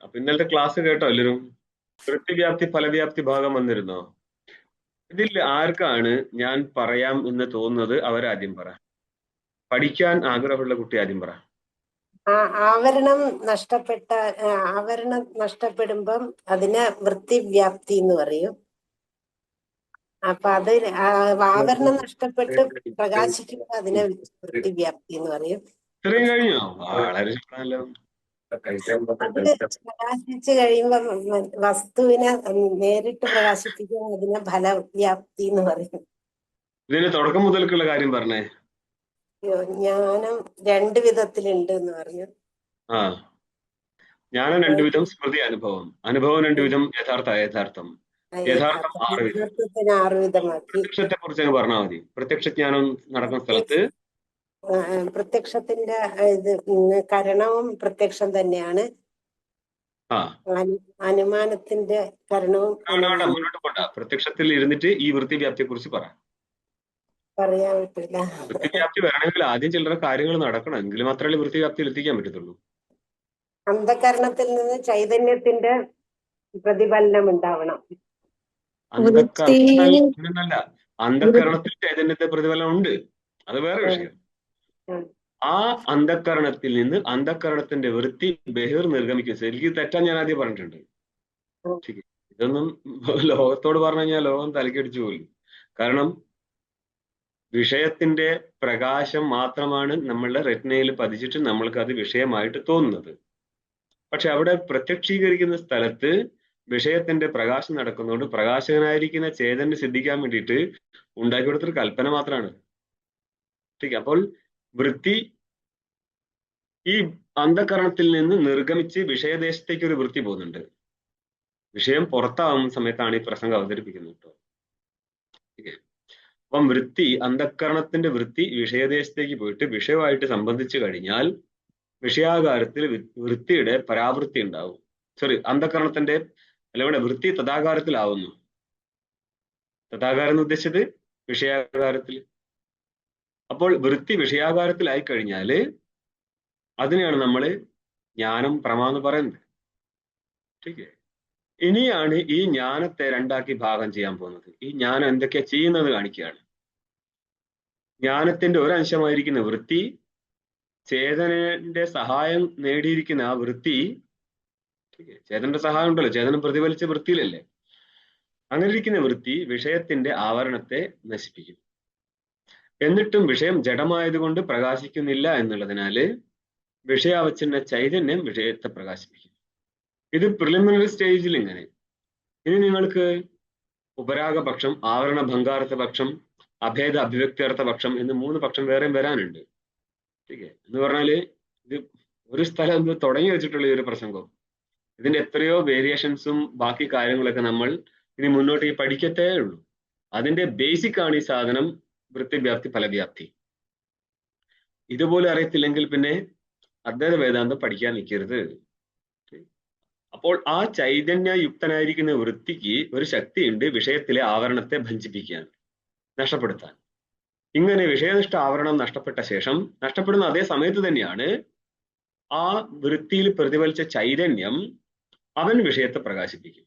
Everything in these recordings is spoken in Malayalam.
അപ്പൊ ഇന്നലത്തെ ക്ലാസ് കേട്ടോ എല്ലാവരും? വൃത്തിവ്യാപ്തി ഫലവ്യാപ്തി ഭാഗം വന്നിരുന്നോ? ഇതിൽ ആർക്കാണ് ഞാൻ പറയാം എന്ന് തോന്നുന്നത് അവരാദ്യം പറ. പഠിക്കാൻ ആഗ്രഹമുള്ള കുട്ടി ആദ്യം പറ. ആവരണം നഷ്ടപ്പെട്ട ആവരണം നഷ്ടപ്പെടുമ്പം അതിനെ വൃത്തിവ്യാപ്തി എന്ന് പറയും. അപ്പൊ അത് ആവരണം നഷ്ടപ്പെട്ട് പ്രകാശിക്കുമ്പോ അതിനെ വൃത്തിവ്യാപ്തി എന്ന് പറയും. ഇത്രയും കഴിഞ്ഞോ? വളരെ നല്ല. അത് പ്രകാശിച്ചു കഴിയുമ്പോ വസ്തുവിനെ നേരിട്ട് പ്രകാശിപ്പിക്കുമ്പോൾ അതിനെ ഫലവ്യാപ്തി എന്ന് പറയും. ഇതിന് തുടക്കം മുതൽക്കുള്ള കാര്യം പറഞ്ഞേ. ജ്ഞാനം രണ്ടു വിധത്തിലുണ്ട് എന്ന് പറഞ്ഞു. ജ്ഞാനം രണ്ടുവിധം, സ്മൃതി അനുഭവം. അനുഭവം രണ്ടുവിധം, യഥാർത്ഥം. യഥാർത്ഥം 6 വിധം. 6 വിധമാക്കി. പ്രത്യക്ഷത്തെ കുറിച്ച് പറഞ്ഞാൽ മതി. പ്രത്യക്ഷ ജ്ഞാനം നടക്കുന്ന സ്ഥലത്ത് പ്രത്യക്ഷത്തിന്റെ ഇത് കരണവും പ്രത്യക്ഷം തന്നെയാണ്. അനുമാനത്തിന്റെ കരണവും മുന്നോട്ട് പോണ്ട. പ്രത്യക്ഷത്തിൽ ഇരുന്നിട്ട് ഈ വൃത്തിവ്യാപ്തിയെ കുറിച്ച് പറയാൻ പറ്റില്ല. വൃത്തിവ്യാപ്തി വരണമെങ്കിൽ ആദ്യം ചില്ലറ കാര്യങ്ങൾ നടക്കണം, എങ്കിൽ മാത്രമേ വൃത്തിവ്യാപ്തിയിൽ എത്തിക്കാൻ പറ്റത്തുള്ളൂ. അന്ധകരണത്തിൽ നിന്ന് ചൈതന്യത്തിന്റെ പ്രതിഫലനം ഉണ്ടാവണം. അന്ധകരണല്ല, അന്ധകരണത്തിൽ ചൈതന്യത്തെ പ്രതിഫലനം ഉണ്ട്, അത് വേറെ വിഷയം. ആ അന്ധകരണത്തിൽ നിന്ന് അന്ധകരണത്തിന്റെ വൃത്തി ബഹിർ നിർഗമിക്കും. ശരിക്കും തെറ്റാൻ ഞാൻ ആദ്യം പറഞ്ഞിട്ടുണ്ട്. ഇതൊന്നും ലോകത്തോട് പറഞ്ഞു കഴിഞ്ഞാൽ ലോകം തലക്കടിച്ചു പോലും. കാരണം വിഷയത്തിന്റെ പ്രകാശം മാത്രമാണ് നമ്മളുടെ റെറ്റിനയിൽ പതിച്ചിട്ട് നമ്മൾക്ക് അത് വിഷയമായിട്ട് തോന്നുന്നത്. പക്ഷെ അവിടെ പ്രത്യക്ഷീകരിക്കുന്ന സ്ഥലത്ത് വിഷയത്തിന്റെ പ്രകാശം നടക്കുന്നതുകൊണ്ട് പ്രകാശകനായിരിക്കുന്ന ചേതനെ സിദ്ധിക്കാൻ വേണ്ടിയിട്ട് ഉണ്ടാക്കി കൊടുത്തൊരു കൽപ്പന മാത്രമാണ്. അപ്പോൾ വൃത്തി ഈ അന്ധകരണത്തിൽ നിന്ന് നിർഗമിച്ച് വിഷയദേശത്തേക്ക് ഒരു വൃത്തി പോകുന്നുണ്ട്. വിഷയം പുറത്താവുന്ന സമയത്താണ് ഈ പ്രസംഗം അവതരിപ്പിക്കുന്നത് കേട്ടോ. അപ്പം വൃത്തി, അന്ധകരണത്തിന്റെ വൃത്തി വിഷയദേശത്തേക്ക് പോയിട്ട് വിഷയമായിട്ട് സംബന്ധിച്ചു കഴിഞ്ഞാൽ വിഷയാകാരത്തിൽ വൃത്തിയുടെ പരാവൃത്തി ഉണ്ടാവും. അന്ധകരണത്തിന്റെ അല്ല, വൃത്തി തഥാകാരത്തിലാവുന്നു. തഥാകാരം എന്ന് ഉദ്ദേശിച്ചത് വിഷയാകാരത്തിൽ. അപ്പോൾ വൃത്തി വിഷയാകാരത്തിലായി കഴിഞ്ഞാല് അതിനെയാണ് നമ്മൾ ജ്ഞാനം പ്രമ എന്ന് പറയുന്നത്. ശരിയേ? ഇനിയാണ് ഈ ജ്ഞാനത്തെ രണ്ടാക്കി ഭാഗം ചെയ്യാൻ പോകുന്നത്. ഈ ജ്ഞാനം എന്തൊക്കെയാ ചെയ്യുന്നത് കാണിക്കുകയാണ്. ജ്ഞാനത്തിന്റെ ഒരംശമായിരിക്കുന്ന വൃത്തി, ചേതനന്റെ സഹായം നേടിയിരിക്കുന്ന ആ വൃത്തി, ചേതന്റെ സഹായം ഉണ്ടല്ലോ, ചേതനം പ്രതിഫലിച്ച വൃത്തിയിലല്ലേ, അങ്ങനെ ഇരിക്കുന്ന വൃത്തി വിഷയത്തിന്റെ ആവരണത്തെ നശിപ്പിക്കും. എന്നിട്ടും വിഷയം ജഡമായതുകൊണ്ട് പ്രകാശിക്കുന്നില്ല എന്നുള്ളതിനാല് വിഷയാവച്ഛിന്ന ചൈതന്യം വിഷയത്തെ പ്രകാശിപ്പിക്കും. ഇത് പ്രിലിമിനറി സ്റ്റേജിൽ ഇങ്ങനെ. ഇനി നിങ്ങൾക്ക് ഉപരാഗപക്ഷം, ആവരണ ഭംഗാർത്ഥ പക്ഷം, അഭേദ അഭിവ്യക്തിയർത്ഥ പക്ഷം എന്ന് 3 പക്ഷം വേറെയും വരാനുണ്ട്. എന്ന് പറഞ്ഞാല് ഇത് ഒരു സ്ഥലം തുടങ്ങി വെച്ചിട്ടുള്ള ഈ ഒരു പ്രസംഗം. ഇതിന്റെ എത്രയോ വേരിയേഷൻസും ബാക്കി കാര്യങ്ങളൊക്കെ നമ്മൾ ഇനി മുന്നോട്ട് ഈ പഠിക്കത്തേ ഉള്ളൂ. അതിന്റെ ബേസിക് ആണ് ഈ സാധനം, വൃത്തിവ്യാപ്തി ഫലവ്യാപ്തി. ഇതുപോലെ അറിയത്തില്ലെങ്കിൽ പിന്നെ അദ്വൈത വേദാന്തം പഠിക്കാൻ നിൽക്കരുത്. അപ്പോൾ ആ ചൈതന്യയുക്തനായിരിക്കുന്ന വൃത്തിക്ക് ഒരു ശക്തിയുണ്ട് വിഷയത്തിലെ ആവരണത്തെ ഭഞ്ചിപ്പിക്കാൻ, നഷ്ടപ്പെടുത്താൻ. ഇങ്ങനെ വിഷയനിഷ്ഠ ആവരണം നഷ്ടപ്പെട്ട ശേഷം, നഷ്ടപ്പെടുന്ന അതേ സമയത്ത് തന്നെയാണ് ആ വൃത്തിയിൽ പ്രതിഫലിച്ച ചൈതന്യം അവൻ വിഷയത്തെ പ്രകാശിപ്പിക്കും.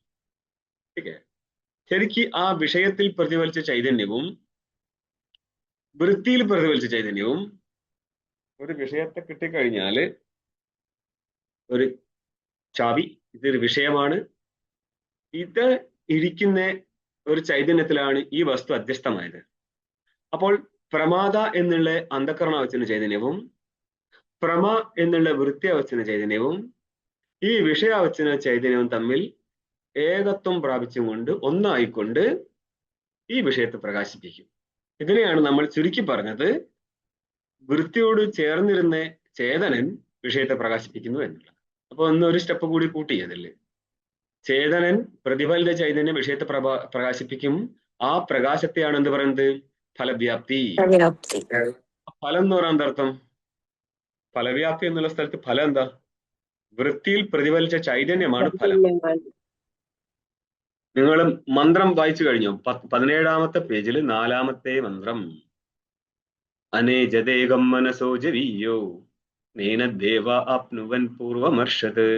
ശരിക്ക് ആ വിഷയത്തിൽ പ്രതിഫലിച്ച ചൈതന്യവും വൃത്തിയിൽ പ്രതിഫലിച്ച ചൈതന്യവും, ഒരു വിഷയത്തെ കിട്ടിക്കഴിഞ്ഞാല് ഒരു ചാവി, ഇതൊരു വിഷയമാണ്, ഇത് ഇരിക്കുന്ന ഒരു ചൈതന്യത്തിലാണ് ഈ വസ്തു അധ്യസ്ഥമായത്. അപ്പോൾ പ്രമാദ എന്നുള്ള അന്ധകരണാവച്ഛന ചൈതന്യവും പ്രമ എന്നുള്ള വൃത്തിയാവച്ഛന ചൈതന്യവും ഈ വിഷയാവച്ഛന ചൈതന്യവും തമ്മിൽ ഏകത്വം പ്രാപിച്ചുകൊണ്ട് ഒന്നായിക്കൊണ്ട് ഈ വിഷയത്തെ പ്രകാശിപ്പിക്കും. ഇതിനെയാണ് നമ്മൾ ചുരുക്കി പറഞ്ഞത് വൃത്തിയോട് ചേർന്നിരുന്ന ചേതനൻ വിഷയത്തെ പ്രകാശിപ്പിക്കുന്നു എന്നുള്ളത്. അപ്പൊ ഒരു സ്റ്റെപ്പ് കൂടി കൂട്ടി അതില്. ചേതനൻ പ്രതിഫലിത ചൈതന്യം വിഷയത്തെ പ്രകാശിപ്പിക്കും. ആ പ്രകാശത്തെയാണ് എന്ത് പറയുന്നത്? ഫലവ്യാപ്തി. ഫലം എന്ന് പറയാൻ അർത്ഥം, ഫലവ്യാപ്തി എന്നുള്ള സ്ഥലത്ത് ഫലം എന്താ? വൃത്തിയിൽ പ്രതിഫലിച്ച ചൈതന്യമാണ് ഫലം. നിങ്ങൾ മന്ത്രം വായിച്ചു കഴിഞ്ഞോ? 17ാമത്തെ പേജിൽ 4ാമത്തെ മന്ത്രം. അനേജദേകം മനസോ ജവീയോ നേന ദേവ ആപ്നുവൻ പൂർവമർഷത്.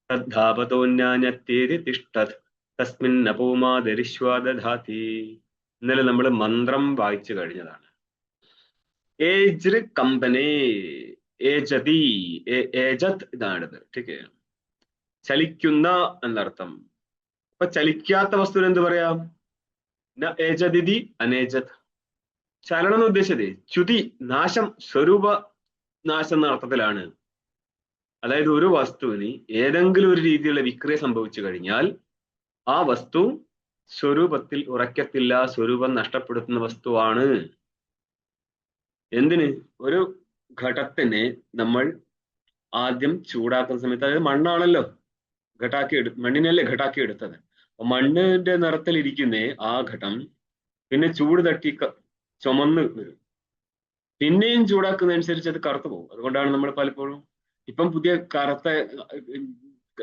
തദ്ധാപതോന്യാന്യത്തേതി തിഷ്ഠത് തസ്മിന്നപൂമാദരിശ്വാദധാതി. ഇന്നലെ നമ്മൾ മന്ത്രം വായിച്ചു കഴിഞ്ഞതാണ്. ഏജ്ർ കമ്പനേ ഏജതി ഏജത് ഇതാണിത്. ടീക്കെ, ചലിക്കുന്ന എന്നർത്ഥം. അപ്പൊ ചലിക്കാത്ത വസ്തുവിന് എന്ത് പറയാം? ന ഏജതിഥി അനേജത്. ചലനം എന്ന് ഉദ്ദേശിച്ചത് ച്യുതി, നാശം, സ്വരൂപ നാശം എന്ന അർത്ഥത്തിലാണ്. അതായത് ഒരു വസ്തുവിന് ഏതെങ്കിലും ഒരു രീതിയിലുള്ള വിക്രിയ സംഭവിച്ചു കഴിഞ്ഞാൽ ആ വസ്തു സ്വരൂപത്തിൽ ഉറക്കത്തില്ല, സ്വരൂപം നഷ്ടപ്പെടുത്തുന്ന വസ്തുവാണ്. എന്തിന്? ഒരു ഘടത്തിനെ നമ്മൾ ആദ്യം ചൂടാക്കുന്ന സമയത്ത്, അതായത് മണ്ണാണല്ലോ മണ്ണിനല്ലേ ഘടാക്കി എടുത്തത്. അപ്പൊ മണ്ണിന്റെ നിറത്തിലിരിക്കുന്ന ആ ഘടം പിന്നെ ചൂട് തട്ടി ചുമന്ന് വരും. പിന്നെയും ചൂടാക്കുന്നതനുസരിച്ച് അത് കറുത്തു പോകും. അതുകൊണ്ടാണ് നമ്മൾ പലപ്പോഴും ഇപ്പം പുതിയ കറുത്ത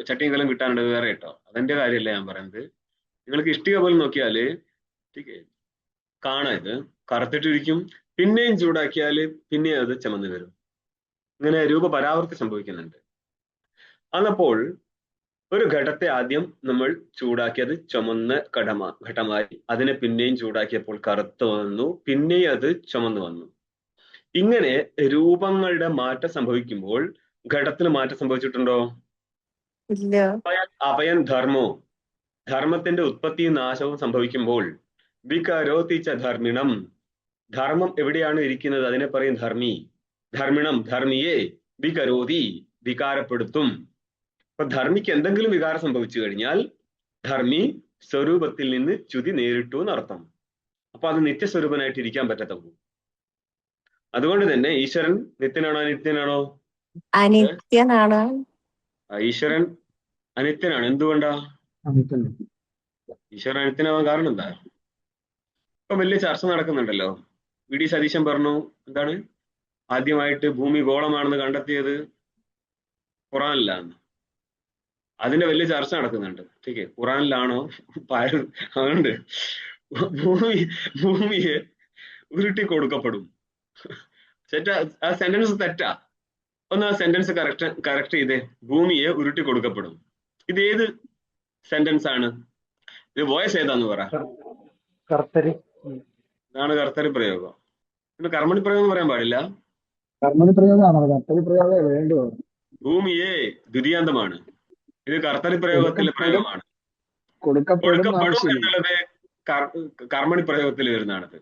ചട്ടിയും കലം കിട്ടാനുണ്ട് വേറെ കേട്ടോ. അതിന്റെ കാര്യമല്ല ഞാൻ പറയുന്നത്. നിങ്ങൾക്ക് ഇഷ്ടിക പോലും നോക്കിയാല് കാണാം, ഇത് കറുത്തിട്ടിരിക്കും, പിന്നെയും ചൂടാക്കിയാല് പിന്നെയും അത് ചുമന്ന് വരും. ഇങ്ങനെ രൂപപരാവൃത്തി സംഭവിക്കുന്നുണ്ട്. അന്നപ്പോൾ ഒരു ഘടത്തെ ആദ്യം നമ്മൾ ചൂടാക്കി അത് ചുമന്ന ഘടമായി, അതിനെ പിന്നെയും ചൂടാക്കിയപ്പോൾ കറുത്ത് വന്നു, പിന്നെയും അത് ചുമന്നു വന്നു. ഇങ്ങനെ രൂപങ്ങളുടെ മാറ്റം സംഭവിക്കുമ്പോൾ ഘടത്തിന് മാറ്റം സംഭവിച്ചിട്ടുണ്ടോ? ഇല്ല. അപയൻ ധർമ്മോ, ധർമ്മത്തിന്റെ ഉത്പത്തിയും നാശവും സംഭവിക്കുമ്പോൾ വികരോതിച്ച ധർമ്മിണം, ധർമ്മം എവിടെയാണ് ഇരിക്കുന്നത് അതിനെ പറയും ധർമ്മി. ധർമ്മിണം, ധർമ്മിയെ വികരോതി, വികാരപ്പെടുത്തും. അപ്പൊ ധർമ്മിക്ക് എന്തെങ്കിലും വികാരം സംഭവിച്ചു കഴിഞ്ഞാൽ ധർമ്മി സ്വരൂപത്തിൽ നിന്ന് ച്യുതി നേരിട്ടു എന്നർത്ഥം. അപ്പൊ അത് നിത്യസ്വരൂപനായിട്ട് ഇരിക്കാൻ പറ്റത്തുള്ളൂ. അതുകൊണ്ട് തന്നെ ഈശ്വരൻ നിത്യനാണോ അനിത്യനാണോ? അനിത്യനാണ്. ഈശ്വരൻ അനിത്യനാണ്. എന്തുകൊണ്ടാ ഈശ്വരൻ അനിത്യനാവാൻ കാരണം എന്താ? ഇപ്പൊ വലിയ ചർച്ച നടക്കുന്നുണ്ടല്ലോ. വി ഡി സതീശൻ പറഞ്ഞു, എന്താണ് ആദ്യമായിട്ട് ഭൂമി ഗോളമാണെന്ന് കണ്ടെത്തിയത് ഖുറാനിലാന്ന്. അതിന്റെ വലിയ ചർച്ച നടക്കുന്നുണ്ട്. ടീക്കെ, ഖുറാനിലാണോ അതുകൊണ്ട് ഭൂമിയെ ഉരുട്ടി കൊടുക്കപ്പെടും. തെറ്റാ? ആ സെന്റൻസ് തെറ്റാ. ഒന്ന് ആ സെന്റൻസ് കറക്റ്റ് ചെയ്തേ. ഭൂമിയെ ഉരുട്ടി കൊടുക്കപ്പെടും. ഇത് ഏത് സെന്റൻസ് ആണ്? ഇത് വോയിസ് ഏതാന്ന് പറ. ഇതാണ് കർത്തരി പ്രയോഗം. പിന്നെ കർമ്മണി പ്രയോഗം പറയാൻ പാടില്ല. ഭൂമിയെ ദ്വിതീയാന്തമാണ്. ഇത് കർത്തരി പ്രയോഗത്തിലെ പ്രയോഗമാണ്. കൊടുക്കപ്പെടും എന്നുള്ളത് കർമ്മണി പ്രയോഗത്തിൽ വരുന്നതാണത്.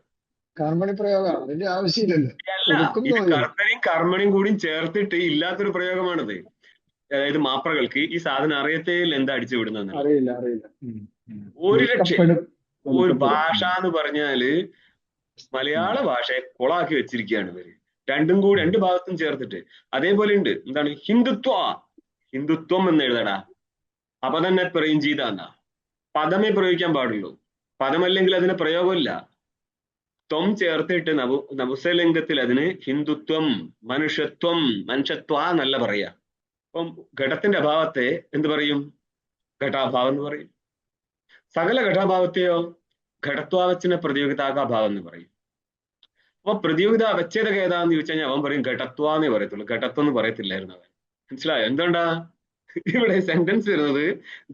കർമ്മണി പ്രയോഗം അതിന്റെ ആവശ്യമില്ലല്ലോ. അല്ല, ഇത് കർത്തരിയും കർമ്മണിയും കൂടി ചേർത്തിട്ട് ഇല്ലാത്തൊരു പ്രയോഗമാണത്. അതായത് മാപ്രകൾക്ക് ഈ സാധനം അറിയത്തേയില്ല എന്താ അടിച്ചു വിടുന്നത്. അറിയില്ല. ഒരു രക്ഷ. ഒരു ഭാഷ എന്ന് പറഞ്ഞാല് മലയാള ഭാഷയെ കൊളാക്കി വെച്ചിരിക്കുകയാണ് ഇവര്. രണ്ടും കൂടി രണ്ട് ഭാഗത്തും ചേർത്തിട്ട്. അതേപോലെ ഉണ്ട്, എന്താണ് ഹിന്ദുത്വം എന്ന് എഴുതടാ. അപ്പൊ തന്നെ പറയും ചെയ്താന്നാ. പദമേ പ്രയോഗിക്കാൻ പാടുള്ളൂ. പദമല്ലെങ്കിൽ അതിന് പ്രയോഗമില്ല. ത്വം ചേർത്തിട്ട് നപുംസകലിംഗത്തിൽ അതിന് ഹിന്ദുത്വം, മനുഷ്യത്വം, മനുഷ്യത്വ എന്നല്ല പറയാ. അപ്പം ഘടത്തിന്റെ അഭാവത്തെ എന്ത് പറയും? ഘടാഭാവം എന്ന് പറയും. സകല ഘടാഭാവത്തെയോ ഘടത്വാവച്ചന പ്രതിയോഗിതാഭാവം എന്ന് പറയും. അപ്പൊ പ്രതിയോഗിത അവച്ഛേദക ഏതാന്ന് ചോദിച്ചു കഴിഞ്ഞാൽ അവൻ പറയും ഘടത്വാന്നേ പറയത്തുള്ളൂ, ഘടത്വം എന്ന് പറയത്തില്ലായിരുന്നു അവൻ. മനസ്സിലായോ? എന്തുകൊണ്ടാ ഇവിടെ സെന്റൻസ് വരുന്നത്?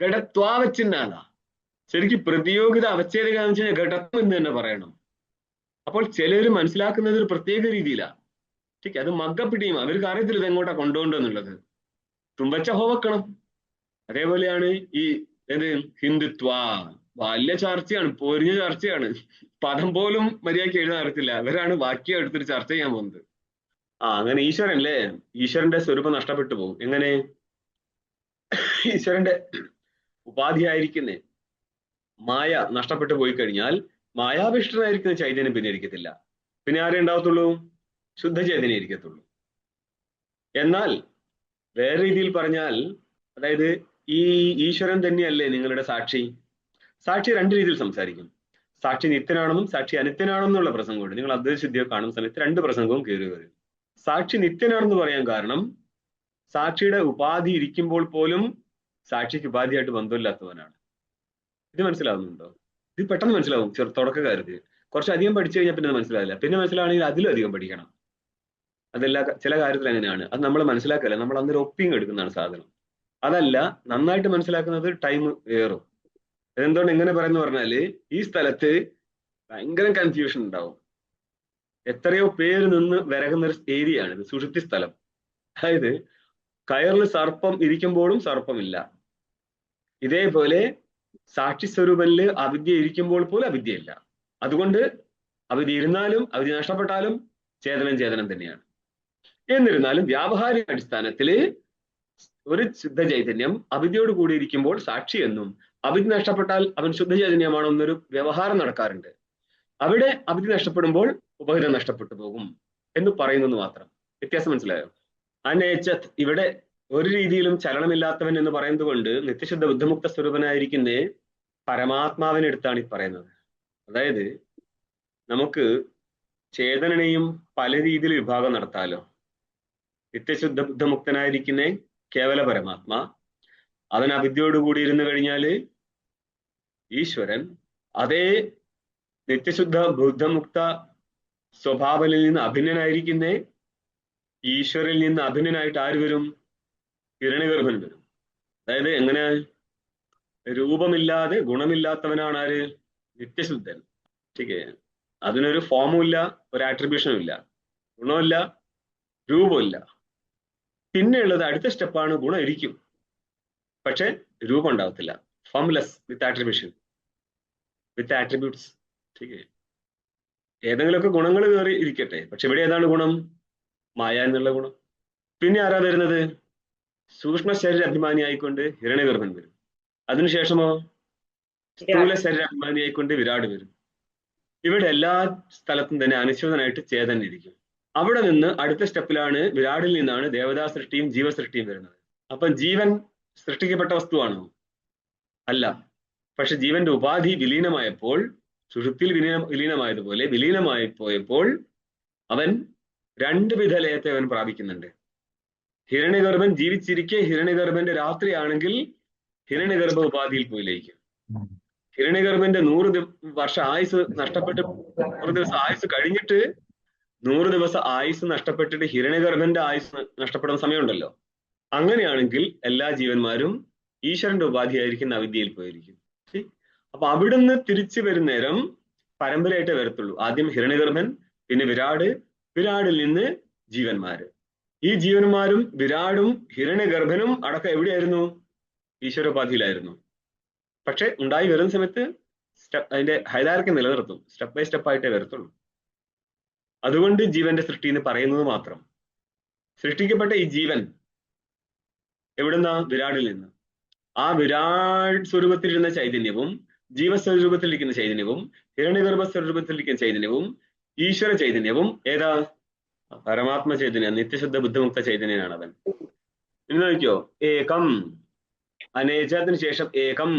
ഘടത്വാവച്ഛനാണ്. ശരിക്കും പ്രതിയോഗിത അവച്ഛേദക എന്ന് വെച്ച് കഴിഞ്ഞാൽ ഘടത്വം എന്ന് തന്നെ പറയണം. അപ്പോൾ ചിലര് മനസ്സിലാക്കുന്നത് ഒരു പ്രത്യേക രീതിയിലാണ്. ശരിക്കും അത് മഗ്ഗപ്പിടിയും. അവർക്ക് അറിയത്തില്ല ഇത് എങ്ങോട്ടാ കൊണ്ടുപോകണ്ടെന്നുള്ളത്. തുമ്പച്ച ഹോവക്കണം. അതേപോലെയാണ് ഈ ഹിന്ദുത്വ. വലിയ ചർച്ചയാണ്, പൊരിഞ്ഞ ചർച്ചയാണ്. പദം പോലും മര്യാദയ്ക്ക് എഴുതാൻ അറിയത്തില്ല. അവരാണ് വാക്യം എടുത്തിട്ട് ചർച്ച ചെയ്യാൻ പോകുന്നത്. അങ്ങനെ ഈശ്വരൻ അല്ലേ, ഈശ്വരന്റെ സ്വരൂപം നഷ്ടപ്പെട്ടു പോകും. എങ്ങനെ? ഈശ്വരന്റെ ഉപാധിയായിരിക്കുന്നേ മായ നഷ്ടപ്പെട്ടു പോയി കഴിഞ്ഞാൽ മായാഭിഷ്ടനായിരിക്കുന്ന ചൈതന്യം പിന്നെ ഇരിക്കത്തില്ല. പിന്നെ ആരേ ഉണ്ടാവത്തുള്ളൂ? ശുദ്ധ ചൈതന്യം ഇരിക്കത്തുള്ളൂ. എന്നാൽ വേറെ രീതിയിൽ പറഞ്ഞാൽ, അതായത് ഈ ഈശ്വരൻ തന്നെയല്ലേ നിങ്ങളുടെ സാക്ഷി. സാക്ഷി രണ്ട് രീതിയിൽ സംസാരിക്കും. സാക്ഷി നിത്യനാണെന്നും സാക്ഷി അനിത്യനാണെന്നുള്ള പ്രസംഗമുണ്ട്. നിങ്ങൾ അദ്വൈതസിദ്ധിയെ കാണുന്ന സമയത്ത് രണ്ട് പ്രസംഗവും കയറി വരും. സാക്ഷി നിത്യനാണെന്ന് പറയാൻ കാരണം സാക്ഷിയുടെ ഉപാധി ഇരിക്കുമ്പോൾ പോലും സാക്ഷിക്ക് ഉപാധിയായിട്ട് ബന്ധമില്ലാത്തവനാണ്. ഇത് മനസ്സിലാവുന്നുണ്ടോ? ഇത് പെട്ടെന്ന് മനസ്സിലാവും തുടക്കക്കാർക്ക്. കുറച്ചധികം പഠിച്ചു കഴിഞ്ഞാൽ പിന്നെ മനസ്സിലാവില്ല. പിന്നെ മനസ്സിലാവണമെങ്കിൽ അതിലും അധികം പഠിക്കണം. അതെല്ലാ ചില കാര്യത്തിൽ അങ്ങനെയാണ്. അത് നമ്മൾ മനസ്സിലാക്കല്ല, നമ്മൾ അന്നൊരു ഒപ്പിങ് എടുക്കുന്നതാണ് സാധനം. അതല്ല, നന്നായിട്ട് മനസ്സിലാക്കുന്നത് ടൈം ഏറും. അതെന്തുകൊണ്ട് ഇങ്ങനെ പറയുന്നു പറഞ്ഞാല് ഈ സ്ഥലത്ത് ഭയങ്കര കൺഫ്യൂഷൻ ഉണ്ടാവും. എത്രയോ പേര് നിന്ന് വിരകുന്ന ഒരു ഏരിയ ആണ് ഇത്, സുഷുപ്തി സ്ഥലം. അതായത് കയറിൽ സർപ്പം ഇരിക്കുമ്പോഴും സർപ്പമില്ല. ഇതേപോലെ സാക്ഷി സ്വരൂപനില് അവിദ്യ ഇരിക്കുമ്പോൾ പോലും അവിദ്യയില്ല. അതുകൊണ്ട് അവിദ്യ ഇരുന്നാലും അവിദ്യ നഷ്ടപ്പെട്ടാലും ചേതനം ചേതനം തന്നെയാണ്. എന്നിരുന്നാലും വ്യാവഹാരിക അടിസ്ഥാനത്തില് ഒരു ശുദ്ധ ചൈതന്യം അവിദ്യയോട് കൂടിയിരിക്കുമ്പോൾ സാക്ഷി എന്നും, അവിദ്യ നഷ്ടപ്പെട്ടാൽ അവൻ ശുദ്ധ ചൈതന്യമാണോ എന്നൊരു വ്യവഹാരം നടക്കാറുണ്ട്. അവിടെ അവിദ്യ നഷ്ടപ്പെടുമ്പോൾ ഉപഹിതം നഷ്ടപ്പെട്ടു പോകും എന്ന് പറയുന്നെന്ന് മാത്രം. വ്യത്യാസം മനസ്സിലായോ? അനേച്ചത്, ഇവിടെ ഒരു രീതിയിലും ചലനമില്ലാത്തവൻ എന്ന് പറയുന്നത് കൊണ്ട് നിത്യശുദ്ധ ബുദ്ധമുക്ത സ്വരൂപനായിരിക്കുന്ന പരമാത്മാവിനെടുത്താണ് ഈ പറയുന്നത്. അതായത് നമുക്ക് ചേതനനെയും പല രീതിയിൽ വിഭാഗം നടത്താലോ. നിത്യശുദ്ധ ബുദ്ധമുക്തനായിരിക്കുന്ന കേവല പരമാത്മാ, അവൻ അവിദ്യയോടുകൂടി ഇരുന്ന് കഴിഞ്ഞാല് ഈശ്വരൻ അതേ നിത്യശുദ്ധ ബുദ്ധമുക്ത സ്വഭാവനിൽ നിന്ന് അഭിന്നനായിരിക്കുന്ന ഈശ്വരനിൽ നിന്ന് അഭിന്നനായിട്ട് ആര് വരും? ഹിരണ്യഗർഭൻ വരും. അതായത് എങ്ങനെ? രൂപമില്ലാതെ ഗുണമില്ലാത്തവനാണ് ആര്? നിത്യശുദ്ധൻ. ശരിക്കേ? അതിനൊരു ഫോമും ഇല്ല, ഒരു ആട്രിബ്യൂഷനും ഇല്ല, ഗുണമില്ല, രൂപമില്ല. പിന്നെയുള്ളത് അടുത്ത സ്റ്റെപ്പാണ്, ഗുണം ഇരിക്കും പക്ഷെ രൂപം ഉണ്ടാവത്തില്ല. ഫോംലെസ് വിത്ത് ആട്രിബ്യൂഷൻ, വിത്ത് ആട്രിബ്യൂട്ട്സ്. ശരിക്കേ? ഏതെങ്കിലുമൊക്കെ ഗുണങ്ങൾ കയറി ഇരിക്കട്ടെ, പക്ഷെ ഇവിടെ ഏതാണ് ഗുണം? മായ എന്നുള്ള ഗുണം. പിന്നെ ആരാ വരുന്നത്? സൂക്ഷ്മ ശരീര അഭിമാനി ആയിക്കൊണ്ട് ഹിരണ്യഗർഭൻ വരും. അതിനുശേഷമോ സ്ഥൂല ശരീര അഭിമാനി ആയിക്കൊണ്ട് വിരാട് വരും. ഇവിടെ എല്ലാ സ്ഥലത്തും തന്നെ അനുശ്വതനായിട്ട് ചേതൻ ഇരിക്കും. അവിടെ നിന്ന് അടുത്ത സ്റ്റെപ്പിലാണ്, വിരാടിൽ നിന്നാണ് ദേവതാ സൃഷ്ടിയും ജീവസൃഷ്ടിയും വരുന്നത്. അപ്പം ജീവൻ സൃഷ്ടിക്കപ്പെട്ട വസ്തുവാണോ? അല്ല. പക്ഷെ ജീവന്റെ ഉപാധി വിലീനമായപ്പോൾ, സുഷുപ്തിയിൽ വിലീനമായതുപോലെ വിലീനമായി പോയപ്പോൾ അവൻ രണ്ട് വിധ ലയത്തെ അവൻ പ്രാപിക്കുന്നുണ്ട്. ഹിരണ്യഗർഭൻ ജീവിച്ചിരിക്കെ ഹിരണ്യഗർഭന്റെ രാത്രിയാണെങ്കിൽ ഹിരണ്യഗർഭ ഉപാധിയിൽ പോയി ലയിക്കും. ഹിരണ്യഗർഭന്റെ 100 വർഷ ആയുസ് നഷ്ടപ്പെട്ട് 100 ദിവസം ആയുസ് കഴിഞ്ഞിട്ട് 100 ദിവസം ആയുസ് നഷ്ടപ്പെട്ടിട്ട് ഹിരണ്യഗർഭന്റെ ആയുസ് നഷ്ടപ്പെടുന്ന സമയമുണ്ടല്ലോ, അങ്ങനെയാണെങ്കിൽ എല്ലാ ജീവന്മാരും ഈശ്വരന്റെ ഉപാധിയായിരിക്കുന്ന അവിദ്യയിൽ പോയിരിക്കും. അപ്പൊ അവിടുന്ന് തിരിച്ചു വരുന്നേരം പരമ്പരയായിട്ടേ വരത്തുള്ളൂ. ആദ്യം ഹിരണ്യഗർഭൻ, പിന്നെ വിരാട്, വിരാടിൽ നിന്ന് ജീവന്മാര്. ഈ ജീവന്മാരും വിരാടും ഹിരണ്യഗർഭനും അടക്കം എവിടെയായിരുന്നു? ഈശ്വരോപാധിയിലായിരുന്നു. പക്ഷെ ഉണ്ടായി വരുന്ന സമയത്ത് അതിന്റെ ഹൈരാർക്കി നിലനിർത്തും, സ്റ്റെപ്പ് ബൈ സ്റ്റെപ്പ് ആയിട്ടേ വരത്തുള്ളൂ. അതുകൊണ്ട് ജീവന്റെ സൃഷ്ടി എന്ന് പറയുന്നത് മാത്രം. സൃഷ്ടിക്കപ്പെട്ട ഈ ജീവൻ എവിടുന്ന? വിരാടിൽ നിന്ന്. ആ വിരാട് സ്വരൂപത്തിലിരുന്ന ചൈതന്യവും ജീവസ്വരൂപത്തിലിരിക്കുന്ന ചൈതന്യവും ഹിരണ്യഗർഭ സ്വരൂപത്തിലിരിക്കുന്ന ചൈതന്യവും ഈശ്വര ചൈതന്യവും ഏതാ? പരമാത്മ ചൈതന്യ, നിത്യശുദ്ധ ബുദ്ധമുക്ത ചൈതന്യനാണ് അവൻ. ഇനി നോക്കിയോ, ഏകം, അനേചത്തിന് ശേഷം ഏകം,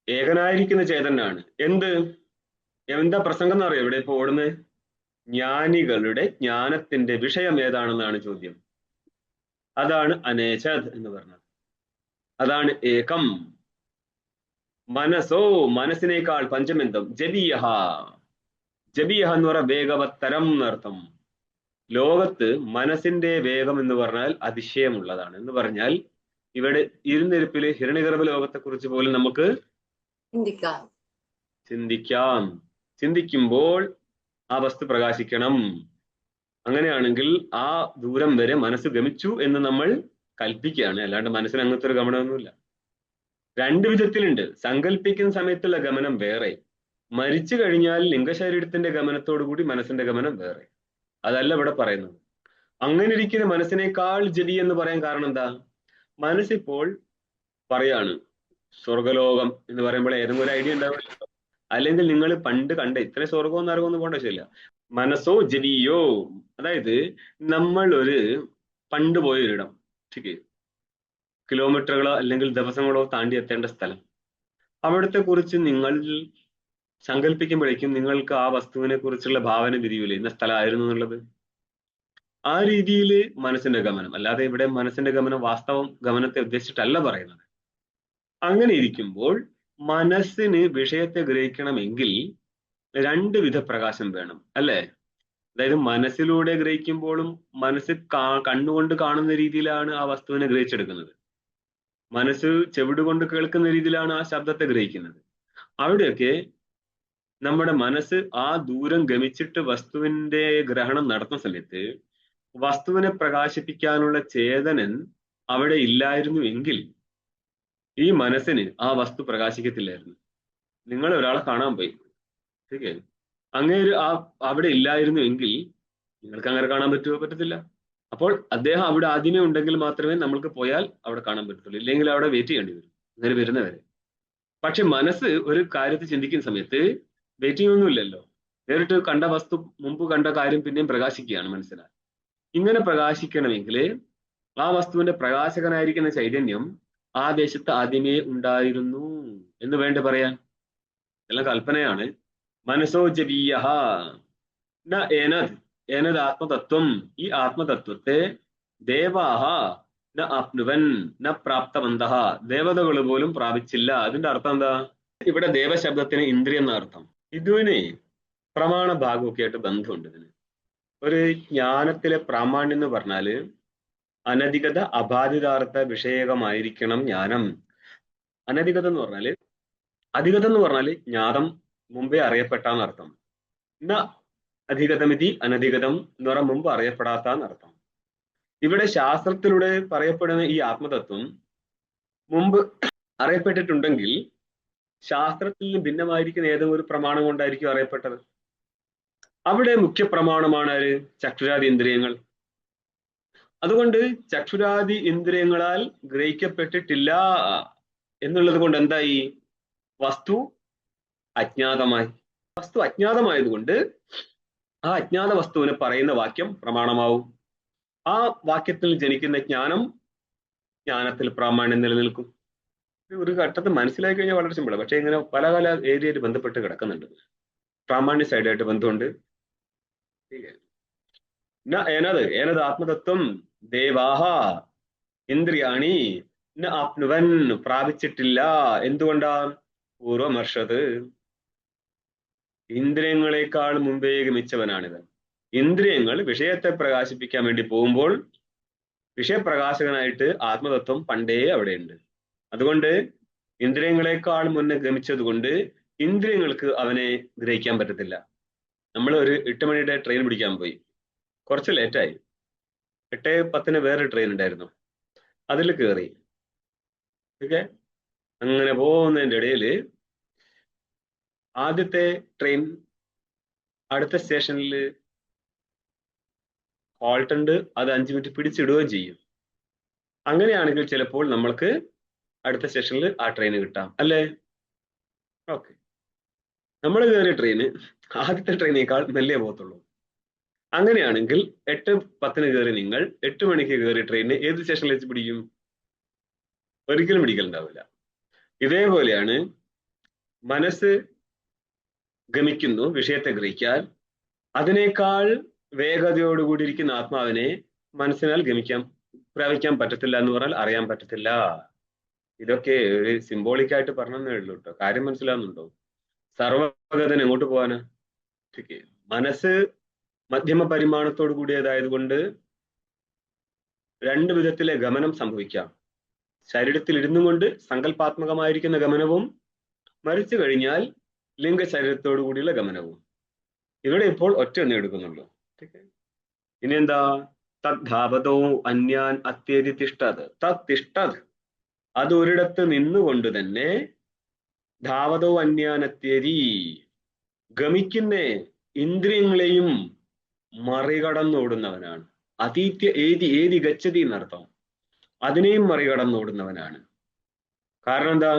ഏകനായിരിക്കുന്ന ചേതനാണ്. എന്താ പ്രസംഗം എന്ന് അറിയാം ഇവിടെ ഇപ്പൊ ഓടുന്നത്? ജ്ഞാനികളുടെ ജ്ഞാനത്തിന്റെ വിഷയം ഏതാണെന്നാണ് ചോദ്യം. അതാണ് അനേചത് എന്ന് പറഞ്ഞത്. അതാണ് ഏകം. മനസ്സോ, മനസ്സിനേക്കാൾ പഞ്ചമെന്തം, ജബീയഹ. ജബീയഹ എന്ന് പറഞ്ഞ വേഗവത്തരം എന്നർത്ഥം. ലോകത്ത് മനസ്സിന്റെ വേഗം എന്ന് പറഞ്ഞാൽ അതിശയമുള്ളതാണ്. എന്ന് പറഞ്ഞാൽ ഇവിടെ ഇരുന്നിരിപ്പില് ഹിരണ്യഗർഭ ലോകത്തെ കുറിച്ച് പോലും നമുക്ക് ചിന്തിക്കാം. ചിന്തിക്കുമ്പോൾ ആ വസ്തു പ്രകാശിക്കണം. അങ്ങനെയാണെങ്കിൽ ആ ദൂരം വരെ മനസ്സ് ഗമിച്ചു എന്ന് നമ്മൾ കൽപ്പിക്കുകയാണ്. അല്ലാണ്ട് മനസ്സിന് അങ്ങനത്തെ ഒരു ഗമനമൊന്നുമില്ല. രണ്ടു വിധത്തിലുണ്ട്. സങ്കല്പിക്കുന്ന സമയത്തുള്ള ഗമനം വേറെ, മരിച്ചു കഴിഞ്ഞാൽ ലിംഗശരീരത്തിന്റെ ഗമനത്തോടു കൂടി മനസ്സിന്റെ ഗമനം വേറെ. അതല്ല ഇവിടെ പറയുന്നത്. അങ്ങനെ ഇരിക്കുന്ന മനസ്സിനേക്കാൾ ജഡി എന്ന് പറയാൻ കാരണം എന്താ? മനസ്സിപ്പോൾ പറയാണ് സ്വർഗലോകം എന്ന് പറയുമ്പോൾ ഏതെങ്കിലും ഒരു ഐഡിയ ഉണ്ടാവില്ല. അല്ലെങ്കിൽ നിങ്ങൾ പണ്ട് കണ്ട ഇത്ര സ്വർഗവും നരകമൊന്നും പോകേണ്ട ആവശ്യമില്ല. മനസ്സോ ജഡിയോ, അതായത് നമ്മൾ ഒരു പണ്ട് പോയൊരിടം, ശരി, കിലോമീറ്ററുകളോ അല്ലെങ്കിൽ ദിവസങ്ങളോ താണ്ടി എത്തേണ്ട സ്ഥലം, അവിടത്തെ കുറിച്ച് നിങ്ങൾ സങ്കല്പിക്കുമ്പോഴേക്കും നിങ്ങൾക്ക് ആ വസ്തുവിനെ കുറിച്ചുള്ള ഭാവന വിരിയൂലേ, ഇന്ന സ്ഥലമായിരുന്നു എന്നുള്ളത്. ആ രീതിയിൽ മനസ്സിന്റെ ഗമനം. അല്ലാതെ ഇവിടെ മനസ്സിന്റെ ഗമനം വാസ്തവം ഗമനത്തെ ഉദ്ദേശിച്ചിട്ടല്ല പറയുന്നത്. അങ്ങനെ ഇരിക്കുമ്പോൾ മനസ്സിന് വിഷയത്തെ ഗ്രഹിക്കണമെങ്കിൽ രണ്ട് വിധ പ്രകാശം വേണം, അല്ലേ? അതായത് മനസ്സിലൂടെ ഗ്രഹിക്കുമ്പോഴും മനസ്സ് കണ്ണുകൊണ്ട് കാണുന്ന രീതിയിലാണ് ആ വസ്തുവിനെ ഗ്രഹിച്ചെടുക്കുന്നത്. മനസ്സ് ചെവിട് കൊണ്ട് കേൾക്കുന്ന രീതിയിലാണ് ആ ശബ്ദത്തെ ഗ്രഹിക്കുന്നത്. അവിടെയൊക്കെ നമ്മുടെ മനസ്സ് ആ ദൂരം ഗമിച്ചിട്ട് വസ്തുവിന്റെ ഗ്രഹണം നടത്തുന്ന സമയത്ത് വസ്തുവിനെ പ്രകാശിപ്പിക്കാനുള്ള ചേതനൻ അവിടെ ഇല്ലായിരുന്നു എങ്കിൽ ഈ മനസ്സിന് ആ വസ്തു പ്രകാശിക്കത്തില്ലായിരുന്നു. നിങ്ങൾ ഒരാളെ കാണാൻ പോയി, ഓക്കെ, അങ്ങേര് അവിടെ ഇല്ലായിരുന്നു എങ്കിൽ നിങ്ങൾക്ക് അങ്ങനെ കാണാൻ പറ്റുമോ? പറ്റത്തില്ല. അപ്പോൾ അദ്ദേഹം അവിടെ ആദ്യമേ ഉണ്ടെങ്കിൽ മാത്രമേ നമ്മൾക്ക് പോയാൽ അവിടെ കാണാൻ പറ്റത്തുള്ളൂ, ഇല്ലെങ്കിൽ അവിടെ വെയിറ്റ് ചെയ്യേണ്ടി വരും അങ്ങനെ വരുന്നവരെ. പക്ഷെ മനസ്സ് ഒരു കാര്യത്തെ ചിന്തിക്കുന്ന സമയത്ത് വെയിറ്റിംഗ് ഒന്നുമില്ലല്ലോ. നേരിട്ട് കണ്ട വസ്തു മുമ്പ് കണ്ട കാര്യം പിന്നെയും പ്രകാശിക്കുകയാണ് മനസ്സിലായി. ഇങ്ങനെ പ്രകാശിക്കണമെങ്കിൽ ആ വസ്തുവിന്റെ പ്രകാശകനായിരിക്കുന്ന ചൈതന്യം ആ ദേശത്ത് ആദ്യമേ ഉണ്ടായിരുന്നു എന്ന് വേണ്ട പറയാൻ. എല്ലാം കൽപ്പനയാണ്. മനസ്സോ ജവീയ ന ഏനത് ഏനത് ആത്മതത്വം. ഈ ആത്മതത്വത്തെ ദേവാഹ ന ആപ്നുവൻ ന പ്രാപ്തവന്തഹ. ദേവതകൾ പോലും പ്രാപിച്ചില്ല. അതിന്റെ അർത്ഥം എന്താ? ഇവിടെ ദേവശബ്ദത്തിന് ഇന്ദ്രിയം എന്ന അർത്ഥം. ഇതിന് പ്രമാണ ഭാഗമൊക്കെ ആയിട്ട് ബന്ധമുണ്ട്. ഇതിന് ഒരു ജ്ഞാനത്തിലെ പ്രാമാണ്യം എന്ന് പറഞ്ഞാല് അനധികത അബാധിതാർത്ഥ വിഷയകമായിരിക്കണം ജ്ഞാനം. അനധികത എന്ന് പറഞ്ഞാല്, അധികത എന്ന് പറഞ്ഞാല് ജ്ഞാതം മുമ്പേ അറിയപ്പെട്ടാന്നർത്ഥം. ന അധികതമിതി അനധികതം എന്ന് പറഞ്ഞാൽ മുമ്പ് അറിയപ്പെടാത്ത എന്നർത്ഥം. ഇവിടെ ശാസ്ത്രത്തിലൂടെ പറയപ്പെടുന്ന ഈ ആത്മതത്വം മുമ്പ് അറിയപ്പെട്ടിട്ടുണ്ടെങ്കിൽ ശാസ്ത്രത്തിൽ നിന്ന് ഭിന്നമായിരിക്കുന്ന ഏതെങ്കിലും ഒരു പ്രമാണം കൊണ്ടായിരിക്കും അറിയപ്പെട്ടത്. അവിടെ മുഖ്യ പ്രമാണമാണ് ചക്ഷുരാദി ഇന്ദ്രിയങ്ങൾ. അതുകൊണ്ട് ചക്ഷുരാദി ഇന്ദ്രിയങ്ങളാൽ ഗ്രഹിക്കപ്പെട്ടിട്ടില്ല എന്നുള്ളത് കൊണ്ട് എന്തായി? വസ്തു അജ്ഞാതമായി. വസ്തു അജ്ഞാതമായതുകൊണ്ട് ആ അജ്ഞാത വസ്തുവിനെ പറയുന്ന വാക്യം പ്രമാണമാവും. ആ വാക്യത്തിൽ ജനിക്കുന്ന ജ്ഞാനം ജ്ഞാനത്തിൽ പ്രാമാണ്യം നിലനിൽക്കും. ഒരു ഘട്ടത്തിൽ മനസ്സിലാക്കി കഴിഞ്ഞാൽ വളരെ സിമ്പിളാണ്. പക്ഷെ ഇങ്ങനെ പല പല ഏരിയയിൽ ബന്ധപ്പെട്ട് കിടക്കുന്നുണ്ട്. പ്രാമാണ്യ സൈഡായിട്ട് ബന്ധമുണ്ട്. ഏനത് ആത്മതത്വം ദേവാഹ ഇന്ദ്രിയാണി ന ആപ്നുവൻ പ്രാപിച്ചിട്ടില്ല. എന്തുകൊണ്ടാ? പൂർവമർഷത് ഇന്ദ്രിയങ്ങളെക്കാൾ മുമ്പേ ഗമിച്ചവനാണിത്. ഇന്ദ്രിയങ്ങൾ വിഷയത്തെ പ്രകാശിപ്പിക്കാൻ വേണ്ടി പോകുമ്പോൾ വിഷയപ്രകാശകനായിട്ട് ആത്മതത്വം പണ്ടേ അവിടെയുണ്ട്. അതുകൊണ്ട് ഇന്ദ്രിയങ്ങളെക്കാൾ മുന്നേ ഗമിച്ചത് കൊണ്ട് ഇന്ദ്രിയങ്ങൾക്ക് അവനെ ഗ്രഹിക്കാൻ പറ്റത്തില്ല. നമ്മൾ ഒരു 8 മണിയുടെ ട്രെയിൻ പിടിക്കാൻ പോയി, കുറച്ച് ലേറ്റായി. 8:10 വേറെ ട്രെയിൻ ഉണ്ടായിരുന്നു, അതിൽ കയറി. ഓക്കെ, അങ്ങനെ പോകുന്നതിൻ്റെ ഇടയിൽ ആദ്യത്തെ ട്രെയിൻ അടുത്ത സ്റ്റേഷനിൽ ഹോൾട്ട് ഉണ്ട്, അത് 5 മിനിറ്റ് പിടിച്ചിടുകയും ചെയ്യും. അങ്ങനെയാണെങ്കിൽ ചിലപ്പോൾ നമ്മൾക്ക് അടുത്ത സ്റ്റേഷനിൽ ആ ട്രെയിൻ കിട്ടാം, അല്ലേ? ഓക്കെ, നമ്മൾ കയറിയ ട്രെയിന് ആദ്യത്തെ ട്രെയിനേക്കാൾ മെല്ലെ പോകത്തുള്ളൂ. അങ്ങനെയാണെങ്കിൽ 8:10 കയറി നിങ്ങൾ 8 മണിക്ക് കയറിയ ട്രെയിനിന് ഏത് സ്റ്റേഷനിൽ വെച്ച് പിടിക്കും? ഒരിക്കലും പിടിക്കലുണ്ടാവില്ല. ഇതേപോലെയാണ് മനസ്സ് ഗമിക്കുന്നു വിഷയത്തെ ഗ്രഹിക്കാൻ. അതിനേക്കാൾ വേഗതയോടുകൂടി ഇരിക്കുന്ന ആത്മാവിനെ മനസ്സിനാൽ പ്രാപിക്കാൻ പറ്റത്തില്ല എന്ന് പറഞ്ഞാൽ അറിയാൻ പറ്റത്തില്ല. ഇതൊക്കെ ഒരു സിംബോളിക്കായിട്ട് പറഞ്ഞതേ ഉള്ളൂ കേട്ടോ. കാര്യം മനസ്സിലാവുന്നുണ്ടോ? സർവഗതൻ എങ്ങോട്ട് പോകാനാ? മനസ്സ് മധ്യമ പരിമാണത്തോടു കൂടിയതായതുകൊണ്ട് 2 വിധത്തിലെ ഗമനം സംഭവിക്കാം. ശരീരത്തിൽ ഇരുന്നു കൊണ്ട് സങ്കല്പാത്മകമായിരിക്കുന്ന ഗമനവും, മരിച്ചു കഴിഞ്ഞാൽ ലിംഗ ശരീരത്തോടു കൂടിയുള്ള ഗമനവും. ഇവിടെ ഇപ്പോൾ ഒറ്റ ഒന്നേ എടുക്കുന്നുള്ളൂ. ഇനി എന്താ? തദ്ധാവതോ അന്യാൻ അത്യേതി തിഷ്ടത്. തത്തിഷ്ടത്, അത് ഒരിടത്ത് നിന്നുകൊണ്ട് തന്നെ ധാവതോ അന്യാൻ അത്യേതി, ഗമിക്കുന്ന ഇന്ദ്രിയങ്ങളെയും മറികടന്നോടുന്നവനാണ്. അതീത്യ ഏതി ഗച്ഛതി എന്നർത്ഥം. അതിനെയും മറികടന്നോടുന്നവനാണ്. കാരണം എന്താ?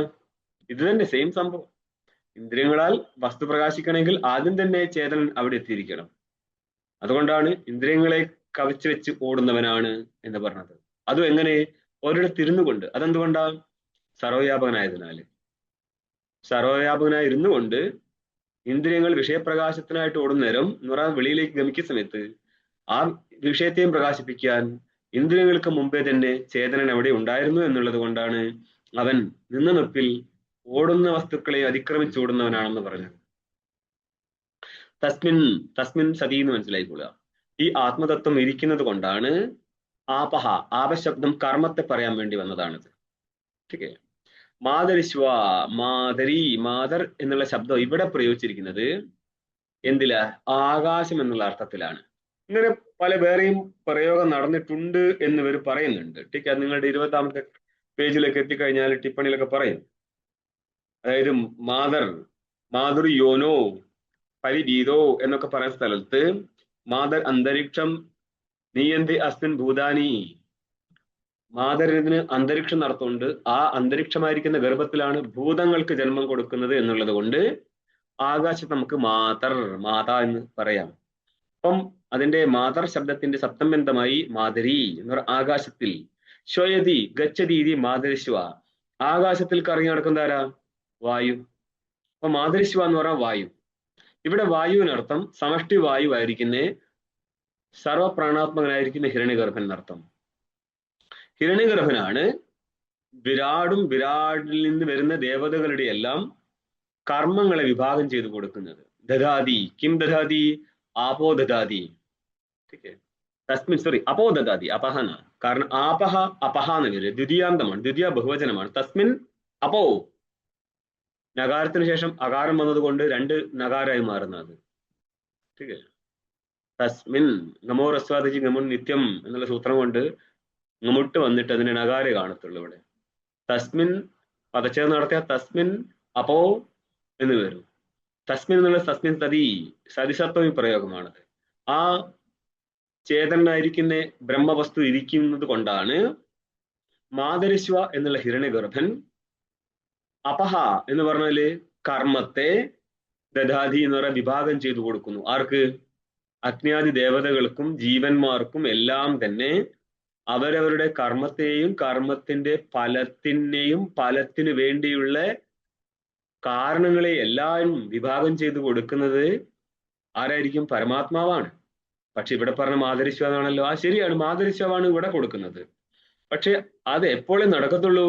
ഇത് തന്നെ സെയിം സംഭവം. ഇന്ദ്രിയങ്ങളാൽ വസ്തു പ്രകാശിക്കണമെങ്കിൽ ആദ്യം തന്നെ ചേതനൻ അവിടെ എത്തിയിരിക്കണം. അതുകൊണ്ടാണ് ഇന്ദ്രിയങ്ങളെ കവച്ചു വെച്ച് ഓടുന്നവനാണ് എന്ന് പറഞ്ഞത്. അതും എങ്ങനെ? ഒരിടത്തിരുന്നു കൊണ്ട്. അതെന്തുകൊണ്ടാ? സർവ്വവ്യാപകനായതിനാല്. സർവ്വവ്യാപകനായി ഇരുന്നു കൊണ്ട് ഇന്ദ്രിയങ്ങൾ വിഷയപ്രകാശത്തിനായിട്ട് ഓടുന്ന നേരം എന്ന് പറഞ്ഞാൽ വെളിയിലേക്ക് ഗമിക്കുന്ന സമയത്ത് ആ വിഷയത്തെയും പ്രകാശിപ്പിക്കാൻ ഇന്ദ്രിയങ്ങൾക്ക് മുമ്പേ തന്നെ ചേതനൻ അവിടെ ഉണ്ടായിരുന്നു എന്നുള്ളത് കൊണ്ടാണ് അവൻ നിന്ന നിപ്പിൽ ഓടുന്ന വസ്തുക്കളെ അതിക്രമിച്ചോടുന്നവനാണെന്ന് പറഞ്ഞത്. തസ്മിൻ സതി എന്ന് മനസ്സിലായിക്കൊള്ളുക. ഈ ആത്മതത്വം ഇരിക്കുന്നത് കൊണ്ടാണ് ആപഹ, ആപശബ്ദം കർമ്മത്തെ പറയാൻ വേണ്ടി വന്നതാണിത്. ഓക്കെ. മാതരിശ്വ, മാതരി, മാതർ എന്നുള്ള ശബ്ദം ഇവിടെ പ്രയോഗിച്ചിരിക്കുന്നത് എന്തില? ആകാശം എന്നുള്ള അർത്ഥത്തിലാണ്. ഇങ്ങനെ പല വേറെയും പ്രയോഗം നടന്നിട്ടുണ്ട് എന്ന് ഇവർ പറയുന്നുണ്ട്. ടീക്ക് അത് നിങ്ങളുടെ 20ാമത്തെ പേജിലേക്ക് എത്തിക്കഴിഞ്ഞാൽ ടിപ്പണിയിലൊക്കെ പറയും. അതായത് മാതർ, മാതൃ യോനോ, പരിഗീതോ എന്നൊക്കെ പറയുന്ന സ്ഥലത്ത് മാതർ അന്തരീക്ഷം, നീയന്തി അസ്മിൻ ഭൂതാനി, മാതരത്തിന് അന്തരീക്ഷം നടത്തുന്നുണ്ട്. ആ അന്തരീക്ഷമായിരിക്കുന്ന ഗർഭത്തിലാണ് ഭൂതങ്ങൾക്ക് ജന്മം കൊടുക്കുന്നത് എന്നുള്ളത് കൊണ്ട് ആകാശത്ത് നമുക്ക് മാതർ, മാത എന്ന് പറയാം. അപ്പം അതിന്റെ മാതർ ശബ്ദത്തിന്റെ സപ്തംബന്ധമായി മാതരി എന്ന് പറഞ്ഞ ആകാശത്തിൽ. ശ്വയതി ഗച്ഛതീതി മാതരിശ്വ, ആകാശത്തിൽ കറങ്ങി നടക്കുന്ന ആരാ? വായു. അപ്പൊ മാതരിശ്വ എന്ന് പറഞ്ഞാൽ വായു. ഇവിടെ വായുവിനർത്ഥം സമഷ്ടി വായു ആയിരിക്കുന്ന സർവപ്രാണാത്മകനായിരിക്കുന്ന ഹിരണ്യഗർഭൻ എന്നർത്ഥം. ഹിരണ്യഗർഭനാണ് വിരാടും വിരാടിൽ നിന്ന് വരുന്ന ദേവതകളുടെ എല്ലാം കർമ്മങ്ങളെ വിഭാഗം ചെയ്തു കൊടുക്കുന്നത്. ദദാതി, കിം ദദാതി? ആപോ ദദാതി. തസ്മിൻ, സോറി, അപോ ദദാതി, അപഹന. കാരണം ആപഹ അപഹ എന്ന് വരും, ദ്വിതീയാന്തമാണ്, ദ്വിതീയ ബഹുവചനമാണ്. തസ്മിൻ അപോ, നഗാരത്തിന് ശേഷം അകാരം വന്നതുകൊണ്ട് 2 നഗാരായി മാറുന്നത്. തസ്മിൻ, നമോ റസ്വാദിജി ഗമുൻ നിത്യം എന്നുള്ള സൂത്രം കൊണ്ട് ngമുട്ട് വന്നിട്ട് അതിന് നഗാരെ കാണത്തുള്ളൂ. ഇവിടെ തസ്മിൻ പദച്ഛേദം നടത്തിയ തസ്മിൻ അപോ എന്ന് വരും. തസ്മിൻ എന്നുള്ള തസ്മിൻ സതി, സതിസത്വം പ്രയോഗമാണത്. ആ ചേതനായിരിക്കുന്ന ബ്രഹ്മവസ്തു ഇരിക്കുന്നത് കൊണ്ടാണ് മാതരിശ്വ എന്നുള്ള ഹിരണ്യഗർഭൻ അപഹ എന്ന് പറഞ്ഞാല് കർമ്മത്തെ ദദാതി എന്ന് പറഞ്ഞ വിഭാഗം ചെയ്തു കൊടുക്കുന്നു. ആർക്ക്? അഗ്നിയാദി ദേവതകൾക്കും ജീവന്മാർക്കും എല്ലാം തന്നെ അവരവരുടെ കർമ്മത്തെയും കർമ്മത്തിന്റെ ഫലത്തിനെയും ഫലത്തിനു വേണ്ടിയുള്ള കാരണങ്ങളെ എല്ലാം വിഭാഗം ചെയ്തു കൊടുക്കുന്നത് ആരായിരിക്കും? പരമാത്മാവാണ്. പക്ഷെ ഇവിടെ പറഞ്ഞ മാതരിശ്വ എന്നാണല്ലോ. ആ ശരിയാണ്, മാതരിശ്വമാണ് ഇവിടെ കൊടുക്കുന്നത്. പക്ഷെ അത് എപ്പോഴേ നടക്കത്തുള്ളൂ?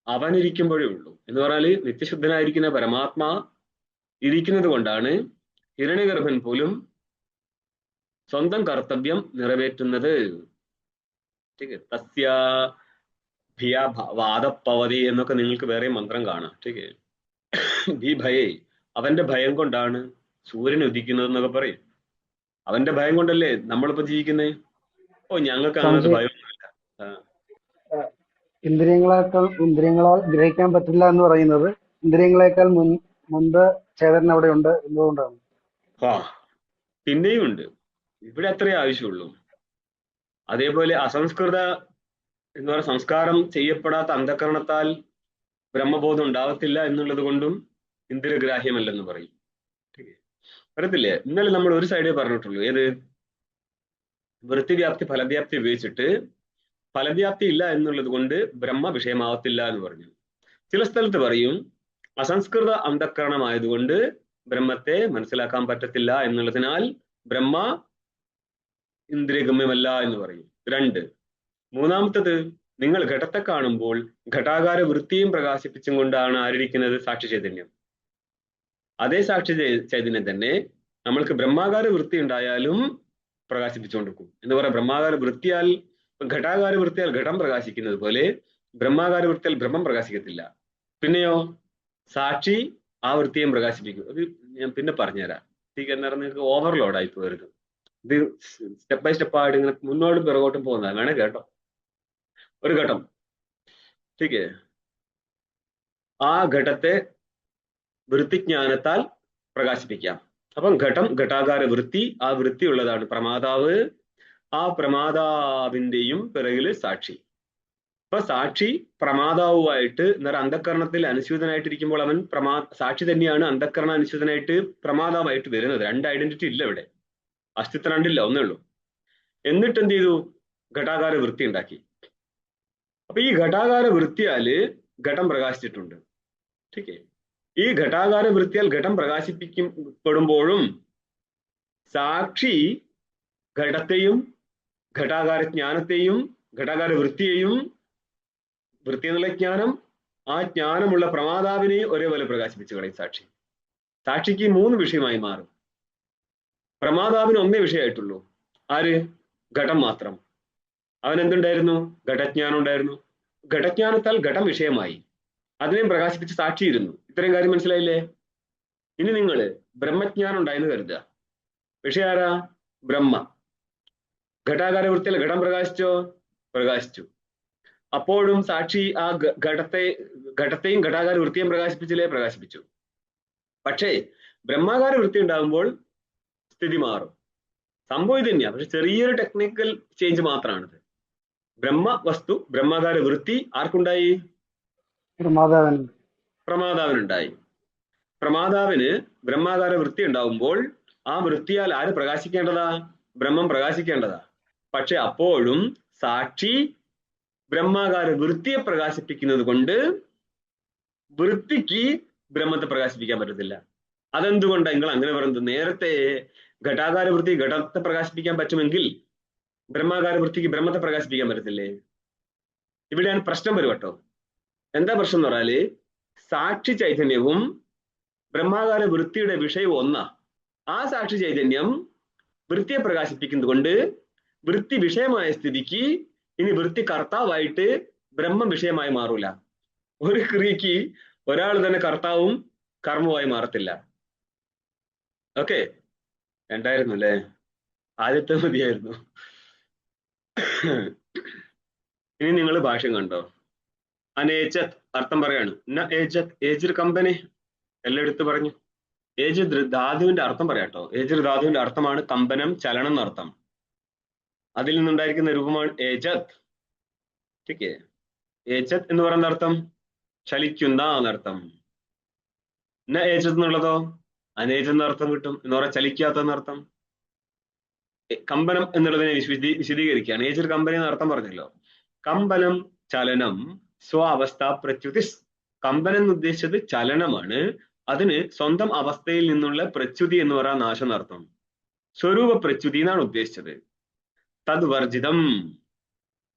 അവനിരിക്കുമ്പോഴേ ഉള്ളൂ. എന്ന് പറഞ്ഞാല് നിത്യശുദ്ധനായിരിക്കുന്ന പരമാത്മാ ഇരിക്കുന്നത് കൊണ്ടാണ് ഹിരണ്യഗർഭൻ പോലും സ്വന്തം കർത്തവ്യം നിറവേറ്റുന്നത്. തസ്യ ഭിയ വാദപ്പവതി എന്നൊക്കെ നിങ്ങൾക്ക് വേറെ മന്ത്രം കാണാം. ടീക്ക് ഭീ ഭയേ, അവന്റെ ഭയം കൊണ്ടാണ് സൂര്യൻ ഉദിക്കുന്നത് എന്നൊക്കെ പറയും. അവന്റെ ഭയം കൊണ്ടല്ലേ നമ്മളിപ്പോ ജീവിക്കുന്നേ. ഓ, ഞങ്ങൾക്ക് അങ്ങനത്തെ ഭയമൊന്നുമില്ല. ഇന്ദ്രിയങ്ങളാൽ ഗ്രഹിക്കാൻ പറ്റില്ല എന്ന് പറയുന്നത് ഇന്ദ്രിയങ്ങളെക്കാൾ മുൻപ് ചേതൻ അവിടെ ഉണ്ട് എന്നതുകൊണ്ടാണ്. പിന്നെയും ഉണ്ട്. ഇവിടെ അത്രേ ആവശ്യമുള്ളൂ. അതേപോലെ അസംസ്കൃത എന്ന് പറയുന്ന സംസ്കാരം ചെയ്യപ്പെടാത്ത അന്ധകരണത്താൽ ബ്രഹ്മബോധം ഉണ്ടാവത്തില്ല എന്നുള്ളത് കൊണ്ടും ഇന്ദ്രിയഗ്രാഹ്യമല്ലെന്ന് പറയും. പറയത്തില്ലേ? ഇന്നലെ നമ്മൾ ഒരു സൈഡേ പറഞ്ഞിട്ടുള്ളൂ. ഏത്? വൃത്തിവ്യാപ്തി ഫലവ്യാപ്തി ഉപയോഗിച്ചിട്ട് ഫലവ്യാപ്തി ഇല്ല എന്നുള്ളത് കൊണ്ട് ബ്രഹ്മ വിഷയമാവത്തില്ല എന്ന് പറഞ്ഞു. ചില സ്ഥലത്ത് പറയും അസംസ്കൃത അന്ധകരണമായതുകൊണ്ട് ബ്രഹ്മത്തെ മനസ്സിലാക്കാൻ പറ്റത്തില്ല എന്നുള്ളതിനാൽ ബ്രഹ്മ ഇന്ദ്രിയഗമ്യമല്ല എന്ന് പറയും. 2. മൂന്നാമത്തത്, നിങ്ങൾ ഘടത്തെ കാണുമ്പോൾ ഘടാകാര വൃത്തിയും പ്രകാശിപ്പിച്ചും കൊണ്ടാണ് ആരിയിരിക്കുന്നത്? സാക്ഷി ചൈതന്യം. അതേ സാക്ഷി ചൈതന്യം തന്നെ നമ്മൾക്ക് ബ്രഹ്മാകാര വൃത്തി ഉണ്ടായാലും പ്രകാശിപ്പിച്ചുകൊണ്ടിരിക്കും. എന്ന് പറയാം, ബ്രഹ്മാകാര വൃത്തിയാൽ, ഘടാകാര വൃത്തിയാൽ ഘടം പ്രകാശിക്കുന്നത് പോലെ ബ്രഹ്മാകാര വൃത്തിയാൽ ബ്രഹ്മം പ്രകാശിക്കത്തില്ല. പിന്നെയോ സാക്ഷി ആ വൃത്തിയും പ്രകാശിപ്പിക്കും. അത് ഞാൻ പിന്നെ പറഞ്ഞുതരാം. എന്ന് പറഞ്ഞാൽ നിങ്ങൾക്ക് ഓവർലോഡായി പോകരുത്. ഇത് സ്റ്റെപ്പ് ബൈ സ്റ്റെപ്പായിട്ട് ഇങ്ങനെ മുന്നോട്ടും പിറകോട്ടും പോകുന്നതാണ്. വേണേ കേട്ടോ. ഒരു ഘട്ടം, ടീക്ക്, ആ ഘട്ടത്തെ വൃത്തിജ്ഞാനത്താൽ പ്രകാശിപ്പിക്കാം. അപ്പം ഘട്ടം ഘടാകാര വൃത്തി, ആ വൃത്തി ഉള്ളതാണ് പ്രമാതാവ്. ആ പ്രമാതാവിന്റെയും പിറകില് സാക്ഷി. അപ്പൊ സാക്ഷി പ്രമാതാവുമായിട്ട് എന്നൊരു അന്ധകരണത്തിൽ അനുസ്യൂതനായിട്ടിരിക്കുമ്പോൾ അവൻ സാക്ഷി തന്നെയാണ് അന്ധകരണ അനുസ്യൂതനായിട്ട് പ്രമാതാവായിട്ട് വരുന്നത്. 2 ഐഡന്റിറ്റി ഇല്ല ഇവിടെ, അസ്തിത്വം 2 ഇല്ല, ഒന്നേ ഉള്ളൂ. എന്നിട്ട് എന്ത് ചെയ്തു? ഘടാകാര വൃത്തി ഉണ്ടാക്കി. അപ്പൊ ഈ ഘടാകാര വൃത്തിയാല് ഘടം പ്രകാശിച്ചിട്ടുണ്ട്. ടീക്കേ, ഈ ഘടാകാര വൃത്തിയാൽ ഘടം പ്രകാശിപ്പിക്കപ്പെടുമ്പോഴും സാക്ഷി ഘടത്തെയും ഘടാകാര ജ്ഞാനത്തെയും ഘടാകാര വൃത്തിയെയും, വൃത്തി എന്നുള്ള ജ്ഞാനം, ആ ജ്ഞാനമുള്ള പ്രമാതാവിനെയും ഒരേപോലെ പ്രകാശിപ്പിച്ചു കളയും സാക്ഷി. സാക്ഷിക്ക് 3 വിഷയമായി മാറും. പ്രമാതാവിന് 1 വിഷയമായിട്ടുള്ളൂ. ആര്? ഘടം മാത്രം. അവൻ എന്തുണ്ടായിരുന്നു? ഘടജ്ഞാനം ഉണ്ടായിരുന്നു. ഘടജ്ഞാനത്താൽ ഘടം വിഷയമായി, അതിനെയും പ്രകാശിപ്പിച്ച് സാക്ഷിയിരുന്നു. ഇത്രയും കാര്യം മനസ്സിലായില്ലേ? ഇനി നിങ്ങൾ ബ്രഹ്മജ്ഞാനം ഉണ്ടായെന്ന് കരുതുക. വിഷയം ആരാ? ബ്രഹ്മ. ഘടാകാര വൃത്തിയിൽ ഘടം പ്രകാശിച്ചോ? പ്രകാശിച്ചു. അപ്പോഴും സാക്ഷി ആ ഘടത്തെയും ഘടാകാര വൃത്തിയും പ്രകാശിപ്പിച്ചില്ലേ? പ്രകാശിപ്പിച്ചു. പക്ഷേ ബ്രഹ്മാകാര വൃത്തി ഉണ്ടാകുമ്പോൾ സ്ഥിതി മാറും. സംഭവം ഇത് തന്നെയാ, പക്ഷെ ചെറിയൊരു ടെക്നിക്കൽ ചേഞ്ച് മാത്രമാണിത്. ബ്രഹ്മ വസ്തു ബ്രഹ്മാകാര വൃത്തി ആർക്കുണ്ടായി? പ്രമാതാവൻ. പ്രമാതാവിനുണ്ടായി. പ്രമാതാവിന് ബ്രഹ്മാകാര വൃത്തി ഉണ്ടാവുമ്പോൾ ആ വൃത്തിയാൽ ആര് പ്രകാശിക്കേണ്ടതാ? ബ്രഹ്മം പ്രകാശിക്കേണ്ടതാ. പക്ഷെ അപ്പോഴും സാക്ഷി ബ്രഹ്മാകാര വൃത്തിയെ പ്രകാശിപ്പിക്കുന്നത് കൊണ്ട് വൃത്തിക്ക് ബ്രഹ്മത്തെ പ്രകാശിപ്പിക്കാൻ പറ്റത്തില്ല. അതെന്തുകൊണ്ടാണ് നിങ്ങൾ അങ്ങനെ പറയുന്നത്? നേരത്തെ ഘടാകാര വൃത്തി ഘടത്തെ പ്രകാശിപ്പിക്കാൻ പറ്റുമെങ്കിൽ ബ്രഹ്മാകാര വൃത്തിക്ക് ബ്രഹ്മത്തെ പ്രകാശിപ്പിക്കാൻ പറ്റത്തില്ലേ? ഇവിടെയാണ് പ്രശ്നം വരും കേട്ടോ. എന്താ പ്രശ്നം എന്ന് പറഞ്ഞാല് സാക്ഷി ചൈതന്യവും ബ്രഹ്മാകാര വൃത്തിയുടെ വിഷയവും ഒന്നാ. ആ സാക്ഷി ചൈതന്യം വൃത്തിയെ പ്രകാശിപ്പിക്കുന്നത് കൊണ്ട് വൃത്തി വിഷയമായ സ്ഥിതിക്ക് ഇനി വൃത്തി കർത്താവായിട്ട് ബ്രഹ്മം വിഷയമായി മാറൂല. ഒരു ക്രിയക്ക് ഒരാൾ തന്നെ കർത്താവും കർമ്മവുമായി മാറത്തില്ല. ഓക്കെ, രണ്ടായിരുന്നു അല്ലേ? ആദ്യത്തെ മതിയായിരുന്നു. ഇനി നിങ്ങൾ ഭാഷ്യം കണ്ടോ? അനേജത് അർത്ഥം പറയാണ്. ന ഏജത് ഏജിർ കമ്പനി എല്ലാം എടുത്ത് പറഞ്ഞു. ഏജ് ധാതുവിന്റെ അർത്ഥം പറയാട്ടോ. ഏജിർ ധാതുവിന്റെ അർത്ഥമാണ് കമ്പനം, ചലനം എന്നർത്ഥം. അതിൽ നിന്നുണ്ടായിരിക്കുന്ന രൂപമാണ് ഏജത്. ഓക്കെ, ഏജത് എന്ന് പറയുന്ന അർത്ഥം ചലിക്കുന്ന എന്നർത്ഥം. ന ഏജത് എന്നുള്ളതോ അനേജ് എന്നർത്ഥം കിട്ടും, എന്ന് പറഞ്ഞാൽ ചലിക്കാത്ത എന്നർത്ഥം. കമ്പനം എന്നുള്ളതിനെ വിശദീകരിക്കുകയാണ്. ഏജ് ഒരു കമ്പനി എന്ന് അർത്ഥം പറഞ്ഞല്ലോ. കമ്പനം ചലനം സ്വാവസ്ഥ പ്രച്യുതിസ്. കമ്പനം എന്ന് ഉദ്ദേശിച്ചത് ചലനമാണ്. അതിന് സ്വന്തം അവസ്ഥയിൽ നിന്നുള്ള പ്രച്യുതി എന്ന് പറയാൻ നാശം എന്നർത്ഥം. സ്വരൂപ പ്രച്യുതി എന്നാണ് ഉദ്ദേശിച്ചത്. തദ് വർജിതം,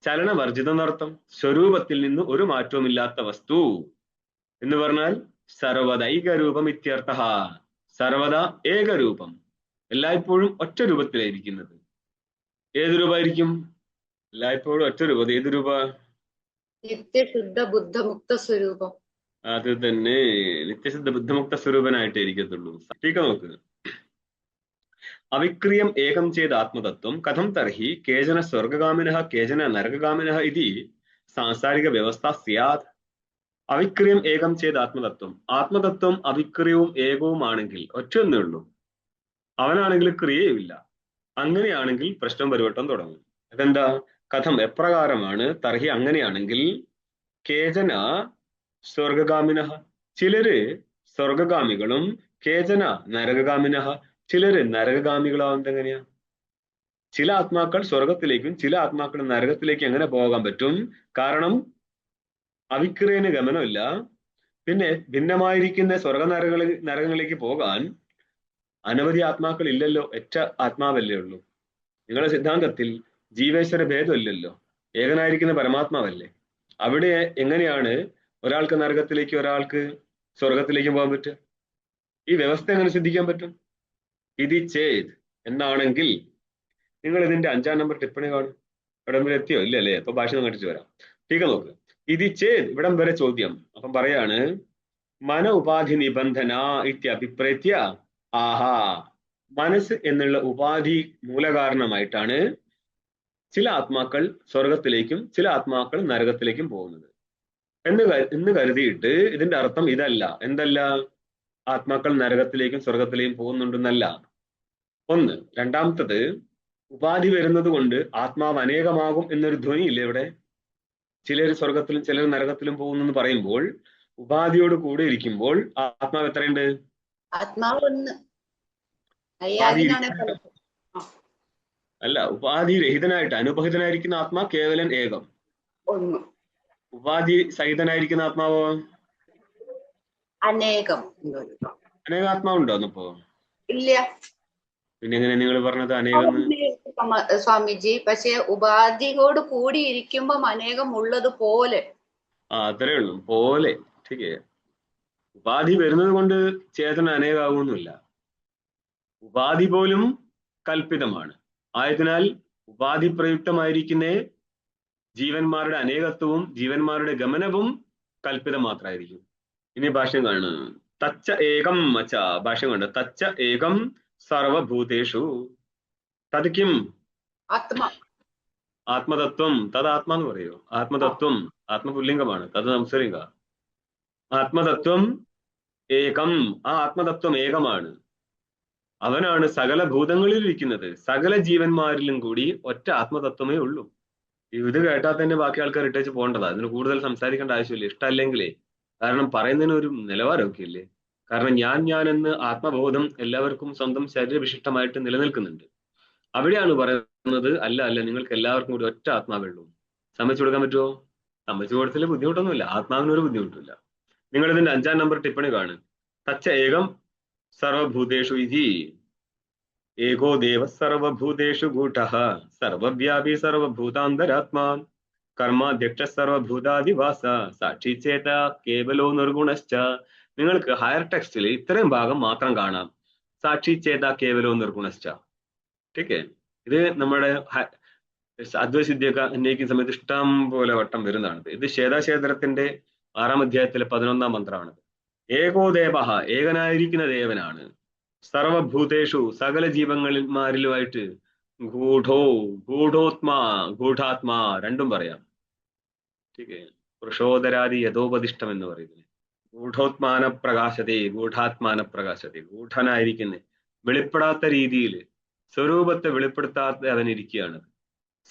ചലനവർജിതം എന്നർത്ഥം. സ്വരൂപത്തിൽ നിന്ന് ഒരു മാറ്റവുമില്ലാത്ത വസ്തു എന്ന് പറഞ്ഞാൽ സർവദ ഏകരൂപം ഇത്യർത്ഥ. സർവദ ഏകരൂപം, എല്ലായ്പ്പോഴും ഒറ്റ രൂപത്തിലായിരിക്കുന്നത്. ഏത് രൂപമായിരിക്കും? എല്ലായ്പ്പോഴും ഒറ്റ രൂപം. ഏത് രൂപ? നിത്യശുദ്ധ ബുദ്ധമുക്ത സ്വരൂപം. അത് തന്നെ, നിത്യശുദ്ധ ബുദ്ധമുക്ത സ്വരൂപനായിട്ടേ ഇരിക്കത്തുള്ളൂ. നോക്ക്. അവിക്രിയം ഏകം ചെയ്ത ആത്മതത്വം കഥം തർഹി കേചന സ്വർഗകാമിനഃ കേചന നരകകാമിനഃ ഇതി സാംസാരിക വ്യവസ്ഥ സ്യാത്. അവിക്രിയം ഏകം ചെയ്ത ആത്മതത്വം, ആത്മതത്വം അവിക്രിയവും ഏകവുമാണെങ്കിൽ ഒറ്റയൊന്നേ ഉള്ളൂ, അവനാണെങ്കിൽ ക്രിയയുമില്ല. അങ്ങനെയാണെങ്കിൽ പ്രശ്നം പരിവട്ടം തുടങ്ങും. അതെന്താ? കഥം എപ്രകാരമാണ്? തർഹി അങ്ങനെയാണെങ്കിൽ കേചന സ്വർഗകാമിനഃ, ചിലര് സ്വർഗകാമികളും കേചന നരകകാമിനഃ, ചിലര് നരകകാമികളാവുന്നത് എങ്ങനെയാ? ചില ആത്മാക്കൾ സ്വർഗത്തിലേക്കും ചില ആത്മാക്കൾ നരകത്തിലേക്കും എങ്ങനെ പോകാൻ പറ്റും? കാരണം അവിക്രിയന് ഗമനമില്ല. പിന്നെ ഭിന്നമായിരിക്കുന്ന നരകങ്ങളിലേക്ക് പോകാൻ അനവധി ആത്മാക്കൾ ഇല്ലല്ലോ, ഒറ്റ ആത്മാവല്ലേ ഉള്ളൂ. നിങ്ങളുടെ സിദ്ധാന്തത്തിൽ ജീവേശ്വര ഭേദമില്ലല്ലോ, ഏകനായിരിക്കുന്ന പരമാത്മാവല്ലേ. അവിടെ എങ്ങനെയാണ് ഒരാൾക്ക് നരകത്തിലേക്ക് ഒരാൾക്ക് സ്വർഗത്തിലേക്കും പോകാൻ പറ്റുക? ഈ വ്യവസ്ഥ എങ്ങനെ സിദ്ധിക്കാൻ പറ്റും? ഇത് ചെയ്ത് എന്നാണെങ്കിൽ നിങ്ങൾ ഇതിന്റെ 5-ാം നമ്പർ ടിപ്പണി കാണും. ഇവിടം വരെ എത്തിയോ? ഇല്ല അല്ലേ? അപ്പൊ ഭാഷ കണ്ടിട്ട് വരാം. ടീക്ക നോക്ക്. ഇത് ചെയ്ത് ഇവിടം വരെ ചോദ്യം. അപ്പം പറയാണ് മന ഉപാധി നിബന്ധന ഇത്യഭിപ്രേത്യ. ആഹാ, മനസ്സ് എന്നുള്ള ഉപാധി മൂലകാരണമായിട്ടാണ് ചില ആത്മാക്കൾ സ്വർഗത്തിലേക്കും ചില ആത്മാക്കൾ നരകത്തിലേക്കും പോകുന്നത് എന്ന് കരുതിയിട്ട് ഇതിന്റെ അർത്ഥം ഇതല്ല. എന്തല്ല? ആത്മാക്കൾ നരകത്തിലേക്കും സ്വർഗത്തിലേക്കും പോകുന്നുണ്ടെന്നല്ല. ഒന്ന്. രണ്ടാമത്തത്, ഉപാധി വരുന്നത് കൊണ്ട് ആത്മാവ് അനേകമാകും എന്നൊരു ധ്വനിയില്ലേ ഇവിടെ? ചിലർ സ്വർഗത്തിലും ചിലർ നരകത്തിലും പോകുന്നു പറയുമ്പോൾ ഉപാധിയോട് കൂടെ ഇരിക്കുമ്പോൾ ആത്മാവ് എത്രയുണ്ട്? ആത്മാവ് ഒന്ന്. അല്ല, ഉപാധി രഹിതനായിട്ട് അനുപഹിതനായിരിക്കുന്ന ആത്മാ കേവലൻ ഏകം. ഒന്ന്. ഉപാധി സഹിതനായിരിക്കുന്ന ആത്മാവോ? അനേകം. അനേകാത്മാവുണ്ടോ എന്നപ്പോ? ഇല്ല. പിന്നെ എങ്ങനെ നിങ്ങൾ പറഞ്ഞത് അനേകം? സ്വാമിജി, പക്ഷെ ഉപാധിയോട് കൂടി ഇരിക്കുമ്പം അനേകം ഉള്ളത് പോലെ. അത്രേ ഉള്ളൂ, പോലെ. ठीक है. ഉപാധി വരുന്നത് കൊണ്ട് ചേതന അനേകാവുന്നില്ല. ഉപാധി പോലും കൽപ്പിതമാണ്. ആയതിനാൽ ഉപാധി പ്രയുക്തമായിരിക്കുന്ന ജീവന്മാരുടെ അനേകത്വവും ജീവന്മാരുടെ ഗമനവും കൽപ്പിതം മാത്രമായിരിക്കും. ഇനി ഭാഷ്യം കാണുന്നു. തച്ച ഏകം അച്ച, ഭാഷ്യം കണ്ട് തച്ച ഏകം സർവഭൂതേഷു തത് കിം ആത്മാ ആത്മതത്വം. തത് ആത്മാ എന്ന് പറയൂ. ആത്മതത്വം ആത്മപുല്ലിംഗമാണ്, തത് നംസലിംഗ. ആത്മതത്വം ഏകം, ആ ആത്മതത്വം ഏകമാണ്. അവനാണ് സകല ഭൂതങ്ങളിൽ ഇരിക്കുന്നത്. സകല ജീവന്മാരിലും കൂടി ഒറ്റ ആത്മതത്വമേ ഉള്ളൂ. ഇത് കേട്ടാൽ തന്നെ ബാക്കി ആൾക്കാർ ഇട്ടേച്ച് പോകേണ്ടതാ. അതിന് കൂടുതൽ സംസാരിക്കേണ്ട ആവശ്യമില്ല, ഇഷ്ടമല്ലെങ്കിലേ. കാരണം പറയുന്നതിന് ഒരു നിലവാരമൊക്കെ ഇല്ലേ. കാരണം ഞാൻ എന്ന് ആത്മബോധം എല്ലാവർക്കും സ്വന്തം ശരീരവിശിഷ്ടമായിട്ട് നിലനിൽക്കുന്നുണ്ട്. അവിടെയാണ് പറയുന്നത് അല്ല നിങ്ങൾക്ക് എല്ലാവർക്കും കൂടി ഒറ്റ ആത്മാവേ ഉള്ളൂ. സമ്മതിച്ചു കൊടുക്കാൻ പറ്റുമോ? സമ്മതിച്ചു കൊടുത്തില്ല ബുദ്ധിമുട്ടൊന്നുമില്ല, ആത്മാവിനൊരു ബുദ്ധിമുട്ടില്ല. നിങ്ങൾ ഇതിന്റെ 5-ാം നമ്പർ ടിപ്പണി കാണും. തച്ച ഏകം സർവഭൂതേഷു ഇതി ഏകോ ദേവ സർവഭൂതേഷു ഗൂഢഃ സർവവ്യാപി സർവഭൂതാന്തരാത്മാ കർമാധ്യക്ഷ സർവഭൂതാദിവാസ സാക്ഷി ചേത കേവലോ നിർഗുണശ്ച. നിങ്ങൾക്ക് ഹയർ ടെക്സ്റ്റിൽ ഇത്രയും ഭാഗം മാത്രം കാണാം. സാക്ഷി ചേത കേവലോ നിർഗുണശ്ച. ടീക്കെ, ഇത് നമ്മുടെ അദ്വൈസിദ്ധിയൊക്കെ ഉന്നയിക്കുന്ന സമയത്ത് ഇഷ്ടം പോലെ വട്ടം വരുന്നതാണ്. ഇത് ശ്വേതാക്ഷേത്രത്തിന്റെ 6-ാം അധ്യായത്തിലെ 11-ാം മന്ത്രമാണത്. ഏകോ ദേവ, ഏകനായിരിക്കുന്ന ദേവനാണ്. സർവഭൂതേഷു, സകല ജീവന്മാരിലുമായിട്ട് ഗൂഢാത്മാ രണ്ടും പറയാം. ടീക്കെ, പുരുഷോദരാദി യഥോപദിഷ്ടം എന്ന് പറയുന്നത്. ഗൂഢോത്മാന പ്രകാശത്തെ, ഗൂഢനായിരിക്കുന്ന വെളിപ്പെടാത്ത രീതിയിൽ സ്വരൂപത്തെ വെളിപ്പെടുത്താത്ത അവൻ ഇരിക്കുകയാണ്.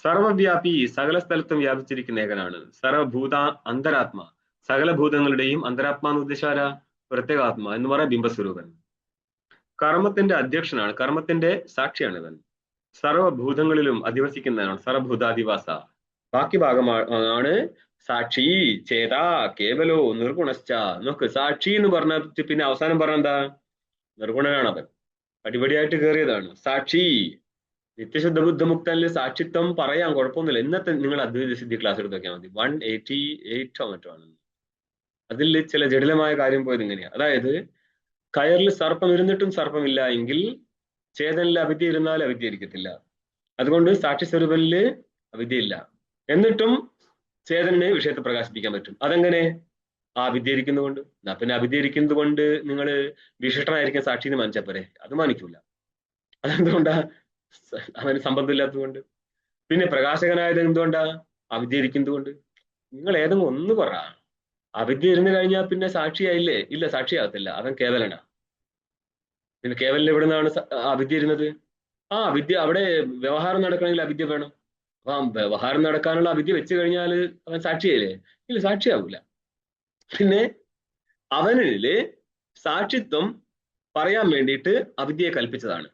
സർവവ്യാപി, സകല സ്ഥലത്തും വ്യാപിച്ചിരിക്കുന്ന ഏകനാണ്. സർവഭൂത അന്തരാത്മാ, സകല ഭൂതങ്ങളുടെയും അന്തരാത്മാ എന്ന് ഉദ്ദേശാര പ്രത്യേകാത്മാ എന്ന് പറയാം ബിംബസ്വരൂപൻ. കർമ്മത്തിന്റെ അധ്യക്ഷനാണ്, കർമ്മത്തിന്റെ സാക്ഷിയാണ് ഇവൻ. സർവഭൂതങ്ങളിലും അധിവസിക്കുന്നതാണ്, സർവഭൂതാധിവാസ. ബാക്കി ഭാഗമാണ് സാക്ഷി ചേത കേവലോ നിർഗുണശ്ച. നോക്ക്, സാക്ഷി എന്ന് പറഞ്ഞ പിന്നെ അവസാനം പറഞ്ഞ എന്താ? നിർഗുണനാണ് അവൻ, പടിപടിയായിട്ട് കയറിയതാണ്. സാക്ഷി നിത്യശുദ്ധ ബുദ്ധമുക്തനിൽ സാക്ഷിത്വം പറയാൻ കുഴപ്പമൊന്നുമില്ല. ഇന്നത്തെ നിങ്ങൾ അദ്വൈത സിദ്ധി ക്ലാസ് എടുത്ത് നോക്കിയാൽ മതി. 188 മറ്റോ ആണ്. അതിൽ ചില ജടിലമായ കാര്യം പോയത് ഇങ്ങനെയാണ്. അതായത് കയറിൽ സർപ്പം ഇരുന്നിട്ടും സർപ്പമില്ല എങ്കിൽ ചേതനിൽ അവിദ്യ ഇരുന്നാലും അവിദ്യ ഇരിക്കത്തില്ല. അതുകൊണ്ട് സാക്ഷി സ്വരൂപനില് അവിദ്യയില്ല, എന്നിട്ടും ചേതനെ വിഷയത്തെ പ്രകാശിപ്പിക്കാൻ പറ്റും. അതെങ്ങനെ? ആ വിദ്യ ഇരിക്കുന്നതുകൊണ്ട്. എന്നാ പിന്നെ അവിദ്യ ഇരിക്കുന്നത് കൊണ്ട് നിങ്ങൾ വിശിഷ്ടനായിരിക്കാൻ സാക്ഷിന്ന് മാനിച്ചാൽ പോരെ? അത് മാനിക്കൂല. അതെന്തുകൊണ്ടാ? അവന് സംബന്ധമില്ലാത്തത് കൊണ്ട്. പിന്നെ പ്രകാശകനായത് എന്തുകൊണ്ടാ? അവിദ്യ ഇരിക്കുന്നത് കൊണ്ട്. നിങ്ങൾ ഏതെങ്കിലും ഒന്ന് പറ. അവിദ്യ ഇരുന്ന് കഴിഞ്ഞാൽ പിന്നെ സാക്ഷിയായില്ലേ? ഇല്ല, സാക്ഷിയാകത്തില്ല, അവൻ കേവലനാ. പിന്നെ കേവലിൽ എവിടെ നിന്നാണ് അവിദ്യ ഇരുന്നത്? ആ വിദ്യ അവിടെ വ്യവഹാരം നടക്കണമെങ്കിൽ അവിദ്യ വേണം. അപ്പൊ വ്യവഹാരം നടക്കാനുള്ള അവിദ്യ വെച്ച് കഴിഞ്ഞാൽ അവൻ സാക്ഷിയായില്ലേ? ഇല്ല, സാക്ഷിയാവൂല. പിന്നെ അവനില് സാക്ഷിത്വം പറയാൻ വേണ്ടിയിട്ട് അവിദ്യയെ കൽപ്പിച്ചതാണ്.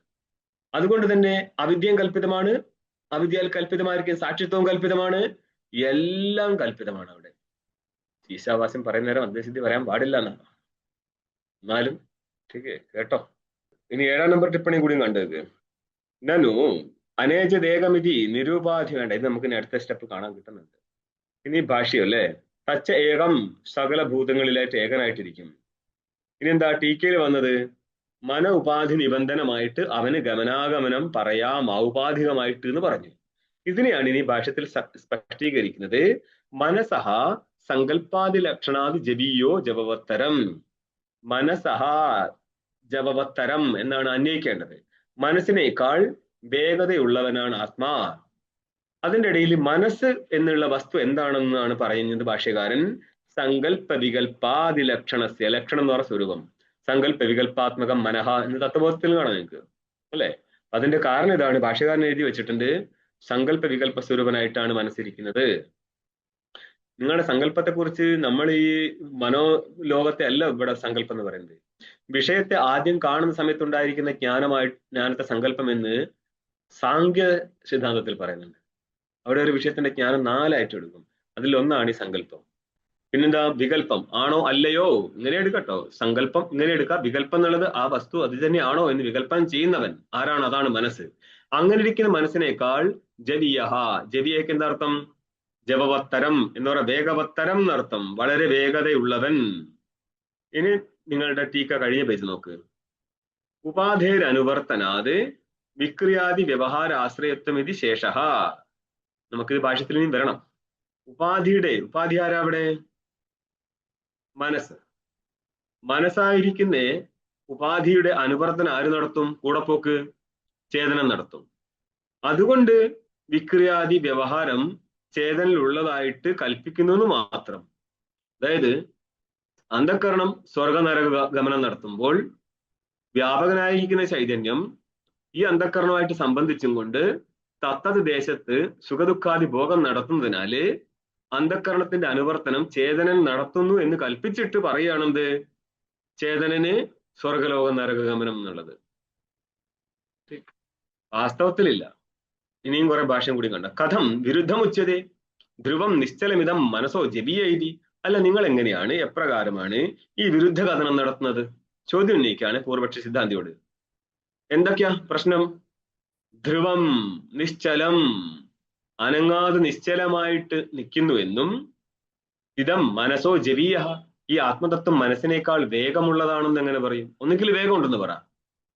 അതുകൊണ്ട് തന്നെ അവിദ്യയും കൽപ്പിതമാണ്, അവിദ്യയിൽ കൽപ്പിതമായിരിക്കും സാക്ഷിത്വവും കൽപ്പിതമാണ്, എല്ലാം കൽപ്പിതമാണ് അവിടെ. ഈശാവാസ്യം പറയുന്ന നേരം അദ്വൈതസിദ്ധി പറയാൻ പാടില്ല എന്നാണ്. എന്നാലും ठीक है കേട്ടോ. ഇനി 7-ാം നമ്പർ ടിപ്പണി കൂടി കണ്ടത്. നനു അനേജദേകമിതി നിരൂപാധി വേണ്ട. ഇത് നമുക്ക് അടുത്ത സ്റ്റെപ്പ് കാണാൻ കിട്ടുന്നുണ്ട്. ഇനി ഭാഷ്യം അല്ലേ. തച്ച ഏകം, സകല ഭൂതങ്ങളിലായിട്ട് ഏകനായിട്ടിരിക്കും. ഇനി എന്താ ടീക്കയിൽ വന്നത്? മന ഉപാധി നിബന്ധനമായിട്ട് അവന് ഗമനാഗമനം പറയാം ഔപാധികമായിട്ട് എന്ന് പറഞ്ഞു. ഇതിനെയാണ് ഇനി ഭാഷ്യത്തിൽ സ്പഷ്ടീകരിക്കുന്നത്. മനസഹ സങ്കല്പാദി ലക്ഷണാദി ജവീയോ ജവവത്തരം. മനസഹ ജവവത്തരം എന്നാണ് അന്വയിക്കേണ്ടത്. മനസ്സിനേക്കാൾ വേഗതയുള്ളവനാണ് ആത്മാ. അതിൻ്റെ ഇടയിൽ മനസ്സ് എന്നുള്ള വസ്തു എന്താണെന്നാണ് പറയുന്നത് ഭാഷ്യകാരൻ. സങ്കല്പ വികല്പാദി ലക്ഷണസ്യ, ലക്ഷണം എന്ന് പറഞ്ഞ സ്വരൂപം. സങ്കല്പ വികല്പാത്മകം മനഃ എന്ന് തത്വബോധത്തിൽ കാണാം നിങ്ങൾക്ക് അല്ലെ. അതിന്റെ കാരണം ഇതാണ്. ഭാഷ്യകാരൻ എഴുതി വെച്ചിട്ടുണ്ട്, സങ്കല്പ വികല്പ സ്വരൂപനായിട്ടാണ് മനസ്സിരിക്കുന്നത്. നിങ്ങളുടെ സങ്കല്പത്തെ കുറിച്ച് നമ്മൾ ഈ മനോലോകത്തെ അല്ല ഇവിടെ സങ്കല്പം എന്ന് പറയുന്നത്. വിഷയത്തെ ആദ്യം കാണുന്ന സമയത്തുണ്ടായിരിക്കുന്ന ജ്ഞാനത്തെ സങ്കല്പം എന്ന് സാങ്ക്യ സിദ്ധാന്തത്തിൽ പറയുന്നുണ്ട്. അവിടെ ഒരു വിഷയത്തിന്റെ ജ്ഞാനം 4 ആയിട്ട് എടുക്കും. അതിലൊന്നാണ് ഈ സങ്കല്പം. പിന്നെന്താ? വികല്പം. ആണോ അല്ലയോ ഇങ്ങനെ എടുക്കട്ടോ. സങ്കല്പം ഇങ്ങനെ എടുക്കാം. വികല്പം എന്നുള്ളത് ആ വസ്തു അത് തന്നെയാണോ എന്ന് വികല്പം ചെയ്യുന്നവൻ ആരാണ്? അതാണ് മനസ്സ്. അങ്ങനെ ഇരിക്കുന്ന മനസ്സിനേക്കാൾ ജവീയഹ, ജവീയക്ക് എന്താ അർത്ഥം? ജവവത്തരം എന്ന് പറയാം, വേഗവത്തരം എന്നർത്ഥം, വളരെ വേഗതയുള്ളവൻ. ഇനി നിങ്ങളുടെ ടീക്ക കഴിഞ്ഞ പേജ് നോക്ക്. ഉപാധേരനുവർത്തനാത് വിക്രിയാദി വ്യവഹാര ആശ്രയത്വം ഇത് ശേഷ. നമുക്കിത് ഭാഷ്യത്തിൽ ഇനി വരണം. ഉപാധി ആരാ അവിടെ? മനസ്സ്. മനസ്സായിരിക്കുന്ന ഉപാധിയുടെ അനുവർത്തനം ആര് നടത്തും? കൂടപ്പോക്ക് ചേതനം നടത്തും. അതുകൊണ്ട് വിക്രിയാദി വ്യവഹാരം ചേതനിലുള്ളതായിട്ട് കൽപ്പിക്കുന്നു മാത്രം. അതായത് അന്ധഃകരണം സ്വർഗനരക ഗമനം നടത്തുമ്പോൾ വ്യാപകനായിരിക്കുന്ന ചൈതന്യം ഈ അന്ധഃകരണമായിട്ട് സംബന്ധിച്ചും കൊണ്ട് തത്തത് ദേശത്ത് സുഖദുഃഖാദി ഭോഗം നടത്തുന്നതിനാല് അന്ധഃകരണത്തിന്റെ അനുവർത്തനം ചേതനൻ നടത്തുന്നു എന്ന് കൽപ്പിച്ചിട്ട് പറയുകയാണെന്ത്? ചേതനന് സ്വർഗലോക നരകഗമനം എന്നുള്ളത്. വാസ്തവത്തിലില്ല. ഇനിയും കുറെ ഭാഷയും കൂടി കണ്ട. കഥം വിരുദ്ധമുച്ചതേ ധ്രുവം നിശ്ചലമിതം മനസ്സോ ജപീയൈതി. അല്ല, നിങ്ങൾ എങ്ങനെയാണ്, എപ്രകാരമാണ് ഈ വിരുദ്ധ കഥനം നടത്തുന്നത്? ചോദ്യം ഉന്നയിക്കാണ് പൂർവപക്ഷ സിദ്ധാന്തിയോട്. എന്തൊക്കെയാ പ്രശ്നം? ധ്രുവം നിശ്ചലം, അനങ്ങാതെ നിശ്ചലമായിട്ട് നിൽക്കുന്നു എന്നും, ഇതം മനസ്സോ ജവീയ, ഈ ആത്മതത്വം മനസ്സിനേക്കാൾ വേഗമുള്ളതാണെന്ന് എങ്ങനെ പറയും? ഒന്നുകിൽ വേഗം ഉണ്ടെന്ന് പറ,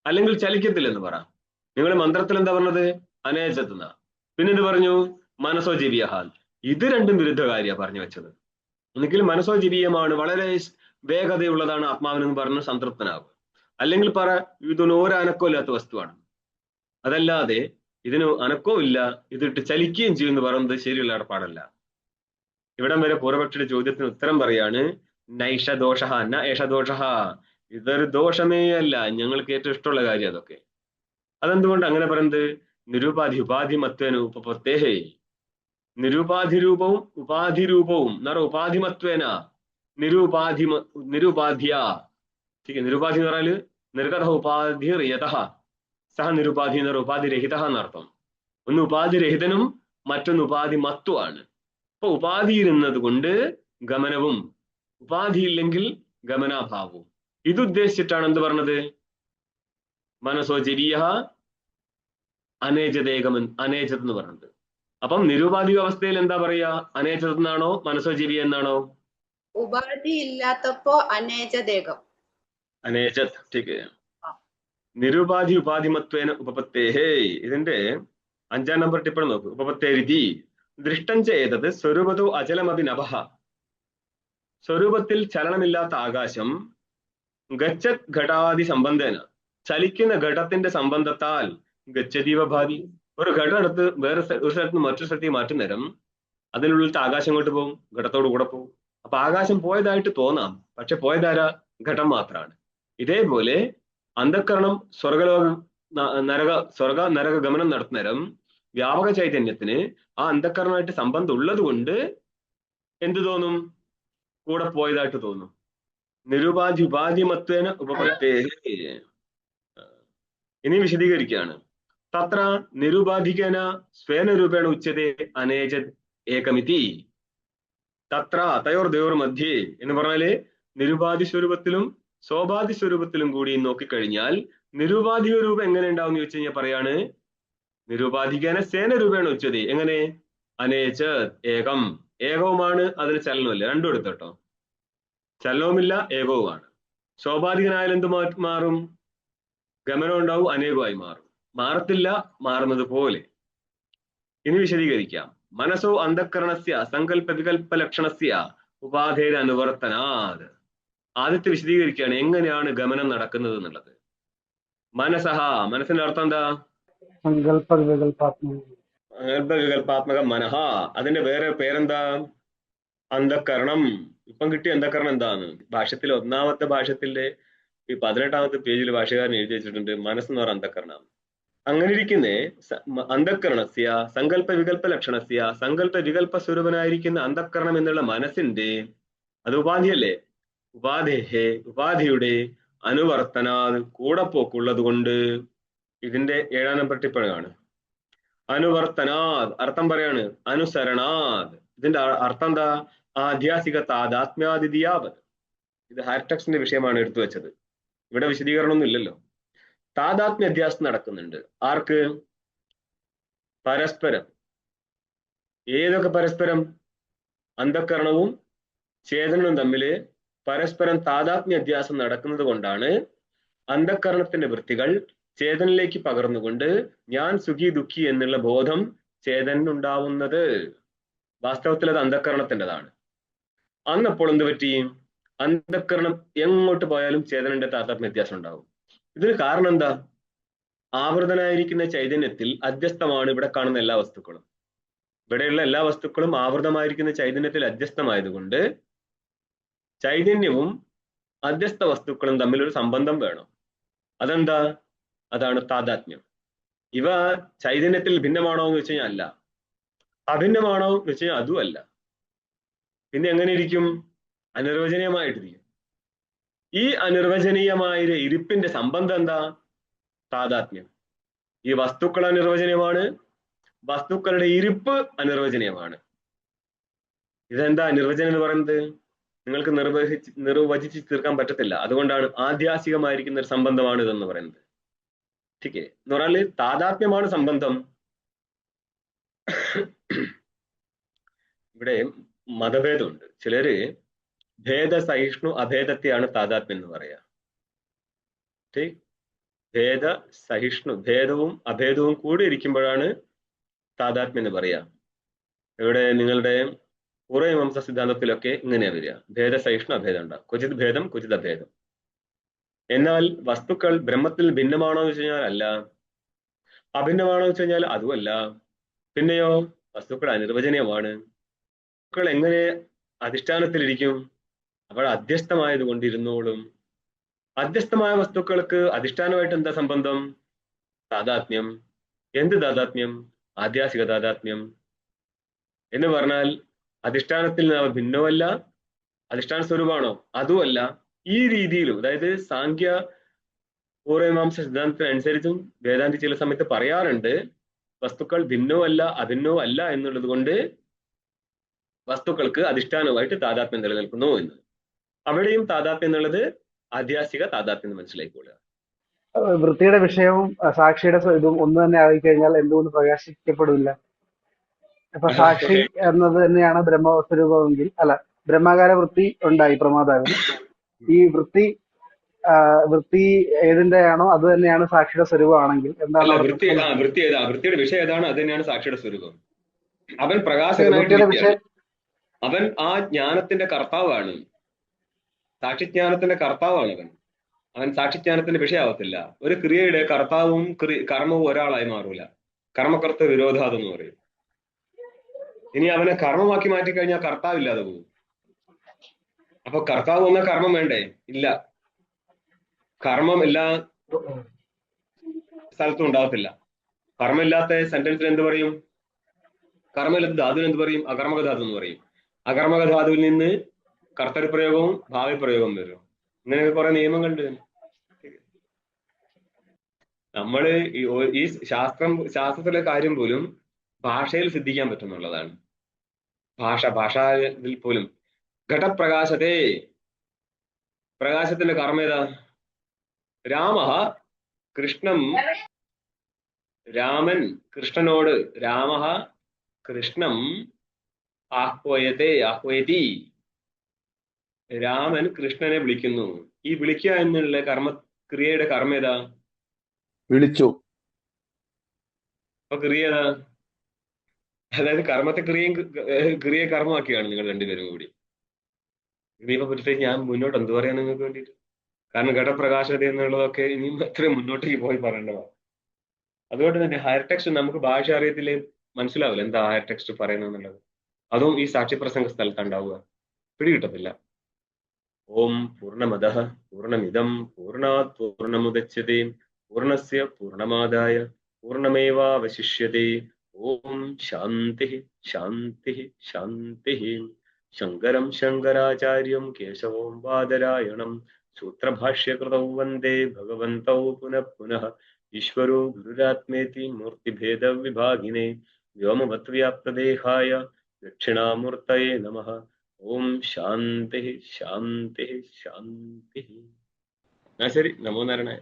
അല്ലെങ്കിൽ ചലിക്കത്തില്ലെന്ന് പറ. നിങ്ങൾ മന്ത്രത്തിൽ എന്താ പറഞ്ഞത്? അനേജത്തുന്ന. പിന്നെന്ത് പറഞ്ഞു? മനസ്സോ ജവീയ. ഇത് രണ്ടും വിരുദ്ധ കാര്യ പറഞ്ഞു വെച്ചത്. ഒന്നുകിൽ മനസ്സോ ജവീയമാണ്, വളരെ വേഗതയുള്ളതാണ് ആത്മാവിനെന്ന് പറഞ്ഞ് സംതൃപ്തനാകും, അല്ലെങ്കിൽ പറ ഇതിന് ഒരനക്കവും ഇല്ലാത്ത വസ്തുവാണ്. അതല്ലാതെ ഇതിന് അനക്കവും ഇല്ല, ഇതിട്ട് ചലിക്കുകയും ചെയ്യുമെന്ന് പറയുന്നത് ശരിയുള്ള ഏർപ്പാടല്ല. ഇവിടം വരെ പൂർവപക്ഷിയുടെ ചോദ്യത്തിന് ഉത്തരം പറയാണ്, നൈഷദോഷ ന ഏഷദോഷ. ഇതൊരു ദോഷമേ അല്ല, ഞങ്ങൾക്ക് ഏറ്റവും ഇഷ്ടമുള്ള കാര്യം അതൊക്കെ. അതെന്തുകൊണ്ട് അങ്ങനെ പറയുന്നത്? നിരുപാധി ഉപാധിമത്വേന ഉപപത്തേഹേ. നിരുപാധിരൂപവും ഉപാധിരൂപവും ഉപാധിമത്വേന നിരുപാധിയ. നിരുപാധി എന്ന് പറഞ്ഞാല് നിർഗത ഉപാധിർയത സഹ നിരുപാധി എന്ന ഉപാധിരഹിത എന്നർത്ഥം. ഒന്ന് ഉപാധിരഹിതനും മറ്റൊന്ന് ഉപാധിമത്വമാണ്. അപ്പൊ ഉപാധി ഇരുന്നത് കൊണ്ട് ഗമനവും, ഉപാധിയില്ലെങ്കിൽ ഗമനാഭാവവും. ഇതുദ്ദേശിച്ചിട്ടാണ് എന്ത് പറഞ്ഞത്? മനസ്സോ ജരീയ അനേജത് എന്ന് പറഞ്ഞത്. അപ്പം നിരുപാധിക അവസ്ഥയിൽ എന്താ പറയാ? അനേജത് എന്നാണോ മനസ്സോ ജരീയ എന്നാണോ? ഉപാധി ഇല്ലാത്തപ്പോ അനേജദേകം. അനേജത്. ठीक है. നിരുപാധി ഉപാധിമത്വേന ഉപപത്തേഹേ. ഇതിന്റെ 5-ാം നമ്പർ ടിപ്പൺ നോക്കൂ. ഉപപത്തേരിതി ദൃഷ്ടം ചെയ്തത് സ്വരൂപതോ അചലമപി നഭഃ. സ്വരൂപത്തിൽ ചലനമില്ലാത്ത ആകാശം ഗച്ഛത് ഘടാദി സംബന്ധേന, ചലിക്കുന്ന ഘടത്തിന്റെ സംബന്ധത്താൽ ഗച്ഛതീവ ഭാതി. ഒരു ഘടം എടുത്ത് വേറെ ഒരു സ്ഥലത്ത് നിന്ന് മറ്റൊരു സ്ഥലത്തേക്ക് മാറ്റുന്ന നേരം അതിനുള്ളിലത്തെ ആകാശം കൊണ്ട് പോകും, ഘടത്തോട് കൂടെ പോകും. അപ്പൊ ആകാശം പോയതായിട്ട് തോന്നാം, പക്ഷെ പോയതാരാ? ഘടം മാത്രമാണ്. ഇതേപോലെ അന്ധഃകരണം സ്വർഗ നരക ഗമനം നടത്തുന്ന നേരം വ്യാപക ചൈതന്യത്തിന് ആ അന്ധഃകരണമായിട്ട് സംബന്ധം ഉള്ളത് കൊണ്ട് എന്ത് തോന്നും? കൂടെ പോയതായിട്ട് തോന്നും. നിരുപാധി ഉപാധിമത്വേന ഉപപത്തേ. ഇനി വിശദീകരിക്കുകയാണ്. തത്ര നിരുപാധികേന സ്വേന രൂപേണ ഉച്ചതേ അനേജത് ഏകമിതി. തത്ര തയോർ ദ്വയോർ മധ്യേ എന്ന് പറഞ്ഞാല് നിരുപാധി സ്വരൂപത്തിലും സ്വാഭാധി സ്വരൂപത്തിലും കൂടി നോക്കിക്കഴിഞ്ഞാൽ നിരുപാധിക രൂപം എങ്ങനെ ഉണ്ടാവും എന്ന് ചോദിച്ചു കഴിഞ്ഞാൽ പറയാണ്, നിരുപാധികേന സേന രൂപേണ ഉച്ചതേ. എങ്ങനെ? അനേജത് ഏകം. ഏകവുമാണ്, അതിന് ചലനമില്ല. രണ്ടും എടുത്തോട്ടോ. ചലനവുമില്ല, ഏകവുമാണ്. സ്വാഭാവികനായാലും എന്ത് മാറും? ഗമനം ഉണ്ടാവും, അനേകമായി മാറും. മാറത്തില്ല, മാറുന്നത് പോലെ. ഇനി വിശദീകരിക്കാം. മനസ്സോ അന്ധഃകരണസ്യ സങ്കല്പ വികല്പ ലക്ഷണസ്യ ഉപാധേന അനുവർത്തനാത്. ആദ്യത്തെ വിശദീകരിക്കുകയാണ് എങ്ങനെയാണ് ഗമനം നടക്കുന്നത് എന്നുള്ളത്. മനസ്സഹ, മനസ്സിന്റെ അർത്ഥം എന്താ? സങ്കല്പ വികല്പാത്മക മനഃ. അതിന്റെ വേറെ പേരെന്താ? അന്ധഃകരണം. ഇപ്പം കിട്ടിയ അന്ധഃകരണം എന്താണ്? ഭാഷ്യത്തിൽ 1-ാമത്തെ ഭാഷ്യത്തിന്റെ ഈ 18-ാമത്തെ പേജിൽ ഭാഷകാരൻ എഴുതി വെച്ചിട്ടുണ്ട് മനസ്സെന്ന് പറഞ്ഞ അന്ധഃകരണം. അങ്ങനെ ഇരിക്കുന്നേ അന്ധഃകരണസ്യ സങ്കല്പ വികല്പ ലക്ഷണസ്യ, സങ്കല്പ വികല്പ സ്വരൂപനായിരിക്കുന്ന അന്ധഃകരണം എന്നുള്ള മനസ്സിന്റെ, അത് ഉപാധിയല്ലേ? ഉപാധിയുടെ അനുവർത്തനാ കൂടപ്പോക്കുള്ളത് കൊണ്ട്. ഇതിന്റെ 7-ാം നമ്പർ ടിപ്പണിയാണ്. അനുവർത്തനാത് അർത്ഥം പറയാണ് അനുസരണാത്. ഇതിന്റെ അർത്ഥം എന്താ? ആധ്യാസിക താദാത്മ്യാദിതിയാവത്. ഇത് ഹാർടെക്സിന്റെ വിഷയമാണ് എടുത്തു വെച്ചത്. ഇവിടെ വിശദീകരണമൊന്നും ഇല്ലല്ലോ. താദാത്മ്യ അധ്യാസം നടക്കുന്നുണ്ട്. ആർക്ക്? പരസ്പരം. ഏതൊക്കെ പരസ്പരം? അന്ധഃകരണവും ചേതനവും തമ്മിൽ പരസ്പരം താദാത്മ്യ അധ്യാസം നടക്കുന്നത് കൊണ്ടാണ് അന്ധഃകരണത്തിന്റെ വൃത്തികൾ ചേതനിലേക്ക് പകർന്നുകൊണ്ട് ഞാൻ സുഖി ദുഃഖി എന്നുള്ള ബോധം ചേതനുണ്ടാവുന്നത്. വാസ്തവത്തിൽ അത് അന്ധക്കരണത്തിൻ്റെതാണ്. അന്നപ്പോൾ എന്ത് പറ്റി? അന്ധക്കരണം എങ്ങോട്ട് പോയാലും ചേതനന്റെ താതാത്മ്യ വ്യത്യാസം ഉണ്ടാവും. ഇതിന് കാരണം എന്താ? ആവൃതനായിരിക്കുന്ന ചൈതന്യത്തിൽ അധ്യസ്ഥമാണ് ഇവിടെ കാണുന്ന എല്ലാ വസ്തുക്കളും. ഇവിടെയുള്ള എല്ലാ വസ്തുക്കളും ആവൃതമായിരിക്കുന്ന ചൈതന്യത്തിൽ അധ്യസ്ഥമായതുകൊണ്ട് ചൈതന്യവും അധ്യസ്ഥ വസ്തുക്കളും തമ്മിലൊരു സംബന്ധം വേണം. അതെന്താ? അതാണ് താതാത്മ്യം. ഇവ ചൈതന്യത്തിൽ ഭിന്നമാണോ എന്ന് വെച്ച് കഴിഞ്ഞാൽ അല്ല. അഭിന്നമാണോ എന്ന് വെച്ച് കഴിഞ്ഞാൽ അതും അല്ല. പിന്നെ എങ്ങനെ ഇരിക്കും? അനിർവചനീയമായിട്ടിരിക്കും. ഈ അനിർവചനീയമായ ഇരിപ്പിന്റെ സംബന്ധം എന്താ? താതാത്മ്യം. ഈ വസ്തുക്കൾ അനിർവചനീയമാണ്, വസ്തുക്കളുടെ ഇരിപ്പ് അനിർവചനീയമാണ്. ഇതെന്താ നിർവചനം എന്ന് പറയുന്നത്? നിങ്ങൾക്ക് നിർവചിച്ച് തീർക്കാൻ പറ്റത്തില്ല. അതുകൊണ്ടാണ് ആധ്യാസികമായിരിക്കുന്ന ഒരു സംബന്ധമാണ് ഇതെന്ന് പറയുന്നത്. ठीके എന്ന് പറഞ്ഞാൽ താതാത്മ്യമാണ് സംബന്ധം. ഇവിടെ മതഭേദമുണ്ട്. ചിലര് ഭേദ സഹിഷ്ണു അഭേദത്തെയാണ് താതാത്മ്യം എന്ന് പറയാ. ഭേദ സഹിഷ്ണു, ഭേദവും അഭേദവും കൂടി ഇരിക്കുമ്പോഴാണ് താതാത്മ്യം എന്ന് പറയാ. ഇവിടെ നിങ്ങളുടെ പൂർവമീമാംസ സിദ്ധാന്തത്തിലൊക്കെ ഇങ്ങനെയാ വരിക. ഭേദ സഹിഷ്ണു അഭേദം ഉണ്ടാകും. ക്വചിത് ഭേദം ക്വചിത് അഭേദം. എന്നാൽ വസ്തുക്കൾ ബ്രഹ്മത്തിൽ ഭിന്നമാണോ എന്ന് വെച്ച് കഴിഞ്ഞാൽ അല്ല, അഭിന്നമാണോ എന്ന് വെച്ച് കഴിഞ്ഞാൽ അതുമല്ല. പിന്നെയോ വസ്തുക്കൾ അനിർവചനീയമാണ്. വസ്തുക്കൾ എങ്ങനെ അധിഷ്ഠാനത്തിലിരിക്കും? അവിടെ അധ്യസ്ഥമായത് കൊണ്ടിരുന്നോളും. അധ്യസ്ഥമായ വസ്തുക്കൾക്ക് അധിഷ്ഠാനമായിട്ട് എന്താ സംബന്ധം? താതാത്മ്യം. എന്ത് താതാത്മ്യം? ആധ്യാസിക താതാത്മ്യം എന്ന് പറഞ്ഞാൽ അധിഷ്ഠാനത്തിൽ നിന്ന് അവ ഭിന്നമല്ല, അധിഷ്ഠാന സ്വരൂപമാണോ അതുമല്ല. ഈ രീതിയിലും, അതായത് സാഖ്യ പൂർവമീമാംസ സിദ്ധാന്തത്തിനനുസരിച്ചും വേദാന്തി ചില സമയത്ത് പറയാറുണ്ട് വസ്തുക്കൾ ഭിന്നവും അല്ല അഭിന്നവും അല്ല എന്നുള്ളത് കൊണ്ട് വസ്തുക്കൾക്ക് അധിഷ്ഠാനമായിട്ട് താതാത്മ്യം നിലനിൽക്കുന്നു എന്ന്. അവിടെയും താതാത്മ്യം എന്നുള്ളത് ആധ്യാസിക താതാത്മ്യം മനസ്സിലായിക്കൊള്ളുക. വൃത്തിയുടെ വിഷയവും സാക്ഷിയുടെ ഇതും ഒന്ന് തന്നെ ആയിക്കഴിഞ്ഞാൽ എന്തുകൊണ്ട് പ്രകാശിക്കപ്പെടില്ല? അപ്പൊ സാക്ഷി എന്നത് തന്നെയാണ് ബ്രഹ്മസ്വരൂപമെങ്കിൽ, അല്ല, ബ്രഹ്മാകാര വൃത്തി ഉണ്ടായി പ്രമാതാവിന്. ഈ വൃത്തി ഏതിന്റെയാണോ അത് തന്നെയാണ് സാക്ഷിയുടെ സ്വരൂപമാണെങ്കിൽ എന്താണ് വൃത്തിയുടെ വിഷയം ഏതാണ്? അത് തന്നെയാണ് സാക്ഷിയുടെ സ്വരൂപം. അവൻ പ്രകാശകനായിട്ട്, അവൻ ആ ജ്ഞാനത്തിന്റെ കർത്താവാണ്, സാക്ഷിജ്ഞാനത്തിന്റെ കർത്താവാണ് അവൻ. അവൻ സാക്ഷിജ്ഞാനത്തിന്റെ വിഷയമാവത്തില്ല. ഒരു ക്രിയയുടെ കർത്താവും കർമ്മവും ഒരാളായി മാറൂല. കർമ്മകർത്ത വിരോധാതെന്ന് പറയും. ഇനി അവനെ കർമ്മമാക്കി മാറ്റിക്കഴിഞ്ഞാൽ കർത്താവില്ലാതെ പോകും. അപ്പൊ കർത്താവ് വന്ന കർമ്മം വേണ്ടേ? ഇല്ല. കർമ്മം എല്ലാ സ്ഥലത്തും ഉണ്ടാവത്തില്ല. കർമ്മമില്ലാത്ത സെന്റൻസിൽ എന്ത് പറയും? കർമ്മമില്ലാത്ത ധാതുവിന് എന്ത് പറയും? അകർമ്മക ധാതു എന്ന് പറയും. അകർമ്മക ധാതുവിൽ നിന്ന് കർത്തരി പ്രയോഗവും ഭാവി പ്രയോഗവും വരും. ഇങ്ങനെയൊക്കെ കുറെ നിയമങ്ങളുണ്ട്. നമ്മള് ഈ ശാസ്ത്രത്തിലെ കാര്യം പോലും ഭാഷയിൽ സിദ്ധിക്കാൻ പറ്റുന്നുള്ളതാണ്. ഭാഷയിൽ പോലും ഘടപ്രകാശത്തെ, പ്രകാശത്തിന്റെ കർമ്മ ഏതാ? രാമൻ കൃഷ്ണനോട്, കൃഷ്ണം ആഹ്വയതി, രാമൻ കൃഷ്ണനെ വിളിക്കുന്നു. ഈ വിളിക്കുക എന്നുള്ള ക്രിയയുടെ കർമ്മ ഏതാ? വിളിച്ചു. അപ്പൊ ക്രിയ ഏതാ? അതായത് കർമ്മത്തെ ക്രിയയെ കർമ്മമാക്കിയാണ് നിങ്ങൾ രണ്ടുപേരും കൂടി. ഇതിനെ പറ്റി ഞാൻ മുന്നോട്ട് എന്ത് പറയാൻ നിങ്ങൾക്ക് വേണ്ടിയിട്ട്? കാരണം ഘടപ്രകാശത എന്നുള്ളതൊക്കെ ഇനിയും അത്രയും മുന്നോട്ടേക്ക് പോയി പറയേണ്ടതാണ്. അതുകൊണ്ട് തന്നെ ഹയർ ടെക്സ്റ്റ് നമുക്ക് ഭാഷ അറിയത്തില്ലേ, മനസ്സിലാവില്ല എന്താ ഹയർ ടെക്സ്റ്റ് പറയുന്നത് എന്നുള്ളത്. അതും ഈ സാക്ഷ്യപ്രസംഗ സ്ഥലത്ത് ഉണ്ടാവുക, പിടികിട്ടത്തില്ല. ഓം പൂർണ്ണമദഃ പൂർണ്ണമിദം പൂർണ്ണാത് പൂർണ്ണമുദച്യതേ പൂർണ്ണസ്യ പൂർണ്ണമാദായ പൂർണ്ണമേവാവശിഷ്യതേ. ഓം ശാന്തി ശാന്തി ശാന്തി. ശങ്കരം ശങ്കരാചാര്യം കേശവം ബാദരായണം സൂത്രഭാഷ്യകൃതൗ വന്ദേ ഭഗവന്തൗ പുനഃ പുനഃ. ഈശ്വരോ ഗുരുരാത്മേതി മൂർത്തിഭേദ വിഭാഗിനേ വ്യോമവത്വ്യാപ്തദേഹായ ദക്ഷിണാമൂർത്തയേ നമഃ. ഓം ശാന്തി ശാന്തി ശാന്തി. ശരി, നമോ നാരായണായ.